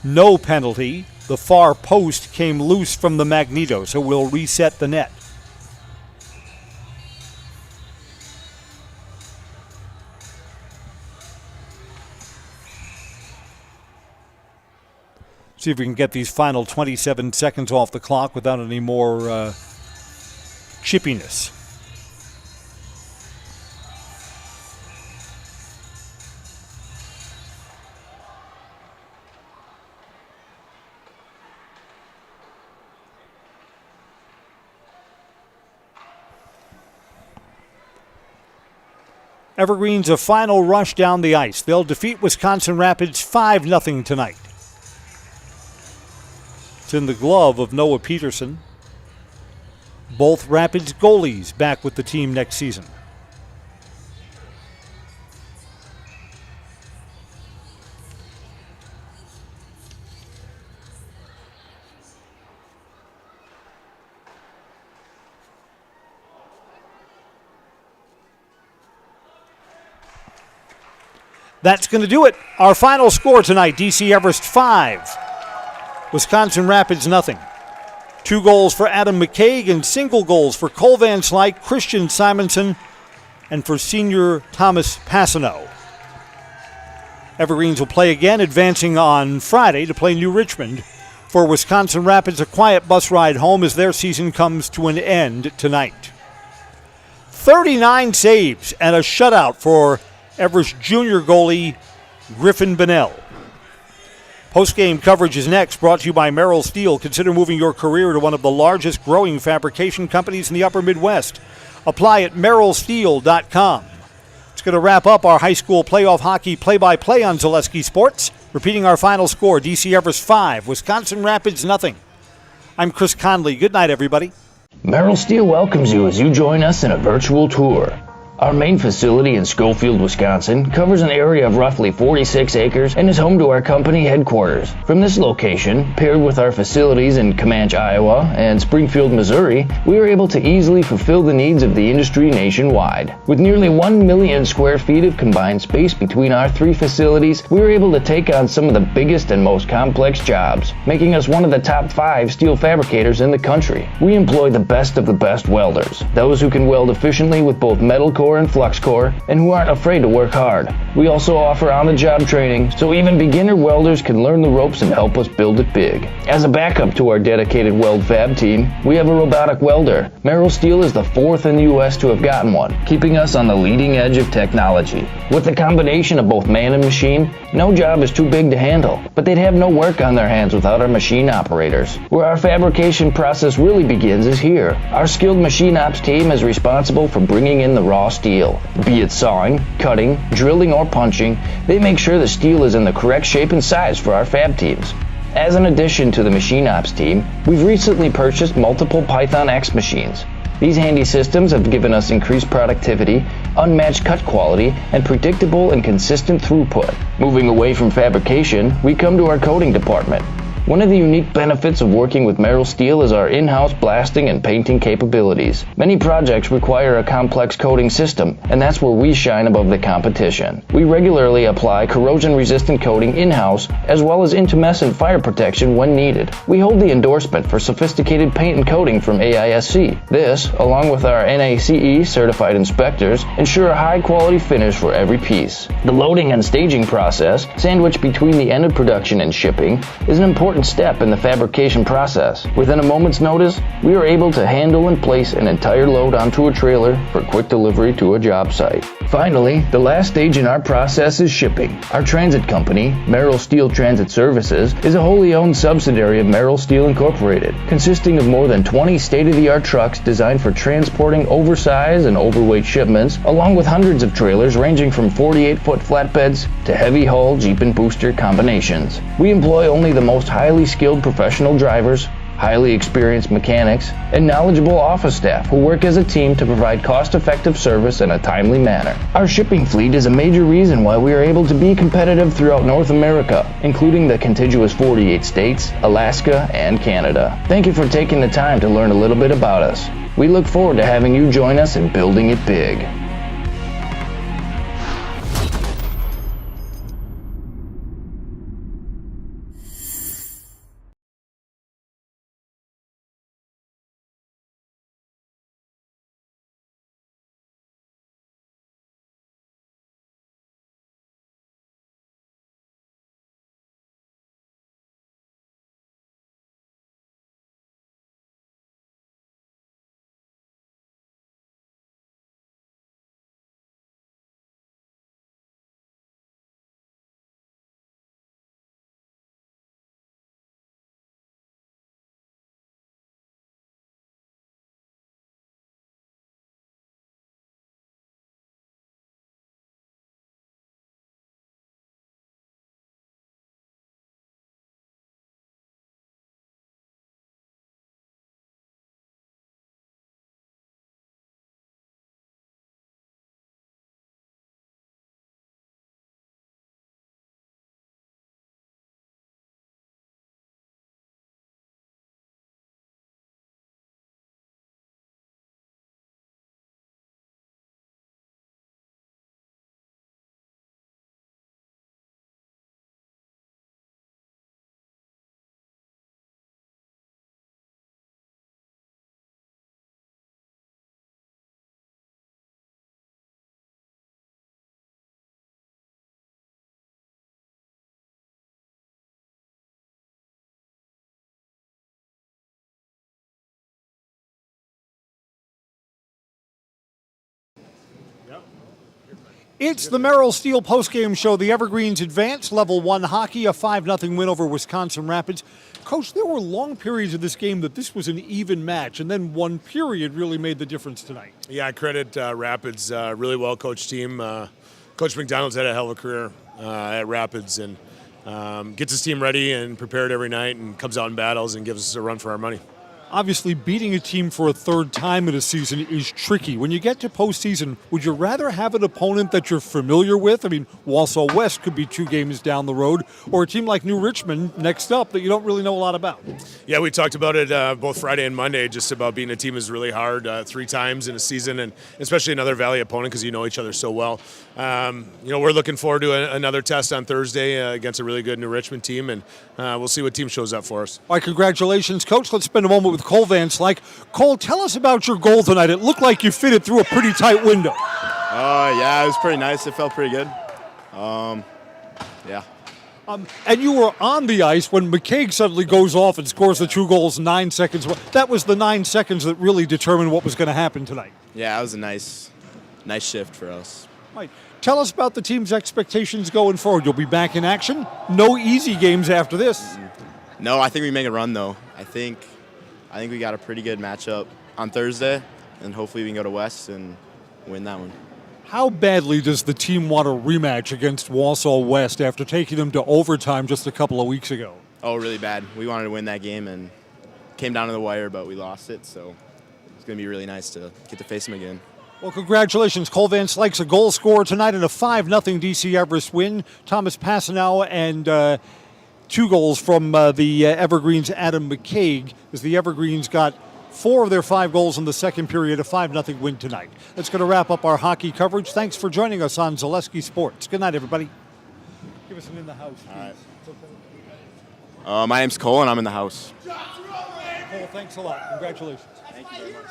No penalty. The far post came loose from the magneto, so we'll reset the net. See if we can get these final 27 seconds off the clock without any more chippiness. Evergreens a final rush down the ice. They'll defeat Wisconsin Rapids 5-0 tonight. It's in the glove of Noah Peterson. Both Rapids goalies back with the team next season. That's going to do it. Our final score tonight, DC Everest 5. Wisconsin Rapids 0. 2 goals for Adam McCaig and single goals for Cole Van Slyke, Christian Simonson, and for senior Thomas Passano. Evergreens will play again, advancing on Friday to play New Richmond. For Wisconsin Rapids, a quiet bus ride home as their season comes to an end tonight. 39 saves and a shutout for Everest junior goalie Griffin Bonnell. Postgame coverage is next, brought to you by Merrill Steel. Consider moving your career to one of the largest growing fabrication companies in the upper Midwest. Apply at merrillsteel.com. It's going to wrap up our high school playoff hockey play-by-play on Zaleski Sports. Repeating our final score, DC Everest 5, Wisconsin Rapids 0. I'm Chris Conley. Good night, everybody. Merrill Steel welcomes you as you join us in a virtual tour. Our main facility in Schofield, Wisconsin covers an area of roughly 46 acres and is home to our company headquarters. From this location, paired with our facilities in Comanche, Iowa and Springfield, Missouri, we are able to easily fulfill the needs of the industry nationwide. With nearly 1 million square feet of combined space between our 3 facilities, we are able to take on some of the biggest and most complex jobs, making us one of the top 5 steel fabricators in the country. We employ the best of the best welders, those who can weld efficiently with both metal core and flux core, and who aren't afraid to work hard. We also offer on-the-job training, so even beginner welders can learn the ropes and help us build it big. As a backup to our dedicated weld fab team, we have a robotic welder. Merrill Steel is the 4th in the U.S. to have gotten one, keeping us on the leading edge of technology. With the combination of both man and machine, no job is too big to handle, but they'd have no work on their hands without our machine operators. Where our fabrication process really begins is here. Our skilled machine ops team is responsible for bringing in the raw steel. Be it sawing, cutting, drilling, or punching, they make sure the steel is in the correct shape and size for our fab teams. As an addition to the machine ops team, we've recently purchased multiple Python X machines. These handy systems have given us increased productivity, unmatched cut quality, and predictable and consistent throughput. Moving away from fabrication, we come to our coating department. One of the unique benefits of working with Merrill Steel is our in-house blasting and painting capabilities. Many projects require a complex coating system, and that's where we shine above the competition. We regularly apply corrosion-resistant coating in-house, as well as intumescent fire protection when needed. We hold the endorsement for sophisticated paint and coating from AISC. This, along with our NACE certified inspectors, ensure a high-quality finish for every piece. The loading and staging process, sandwiched between the end of production and shipping, is an important step in the fabrication process. Within a moment's notice, we are able to handle and place an entire load onto a trailer for quick delivery to a job site. Finally, the last stage in our process is shipping. Our transit company, Merrill Steel Transit Services, is a wholly owned subsidiary of Merrill Steel Incorporated, consisting of more than 20 state-of-the-art trucks designed for transporting oversized and overweight shipments, along with hundreds of trailers ranging from 48-foot flatbeds to heavy-haul Jeep and booster combinations. We employ only the most highly skilled professional drivers, highly experienced mechanics, and knowledgeable office staff who work as a team to provide cost-effective service in a timely manner. Our shipping fleet is a major reason why we are able to be competitive throughout North America, including the contiguous 48 states, Alaska, and Canada. Thank you for taking the time to learn a little bit about us. We look forward to having you join us in building it big. It's the Merrill Steel postgame show. The Evergreens advance, level 1 hockey, a 5-0 win over Wisconsin Rapids. Coach, there were long periods of this game that this was an even match, and then one period really made the difference tonight. Yeah, I credit Rapids, really well-coached team. Coach McDonald's had a hell of a career at Rapids, and gets his team ready and prepared every night and comes out in battles and gives us a run for our money. Obviously, beating a team for a third time in a season is tricky. When you get to postseason, would you rather have an opponent that you're familiar with? I mean, Wausau West could be 2 games down the road, or a team like New Richmond next up that you don't really know a lot about. Yeah, we talked about it both Friday and Monday, just about beating a team is really hard 3 times in a season, and especially another Valley opponent because you know each other so well. We're looking forward to another test on Thursday against a really good New Richmond team, and we'll see what team shows up for us. All right, congratulations, Coach. Let's spend a moment with Cole Van Slyke. Cole, tell us about your goal tonight. It looked like you fit it through a pretty tight window. Yeah, it was pretty nice. It felt pretty good. Yeah. And you were on the ice when McCaig suddenly goes off and scores the 2 goals 9 seconds. That was the 9 seconds that really determined what was going to happen tonight. Yeah, it was a nice shift for us. Right. Tell us about the team's expectations going forward. You'll be back in action. No easy games after this. No, I think we make a run though. I think we got a pretty good matchup on Thursday, and hopefully we can go to West and win that one. How badly does the team want a rematch against Wausau West after taking them to overtime just a couple of weeks ago? Oh, really bad. We wanted to win that game and came down to the wire, but we lost it, so it's going to be really nice to get to face them again. Well, congratulations. Cole Van Slyke's a goal scorer tonight in a 5-0 DC Everest win. Thomas Passanow and 2 goals from the Evergreens' Adam McCaig, as the Evergreens got 4 of their 5 goals in the second period, a 5-0 win tonight. That's going to wrap up our hockey coverage. Thanks for joining us on Zaleski Sports. Good night, everybody. Give us an in the house. All right. My name's Cole, and I'm in the house. Cole, thanks a lot. Congratulations. Thank you very much.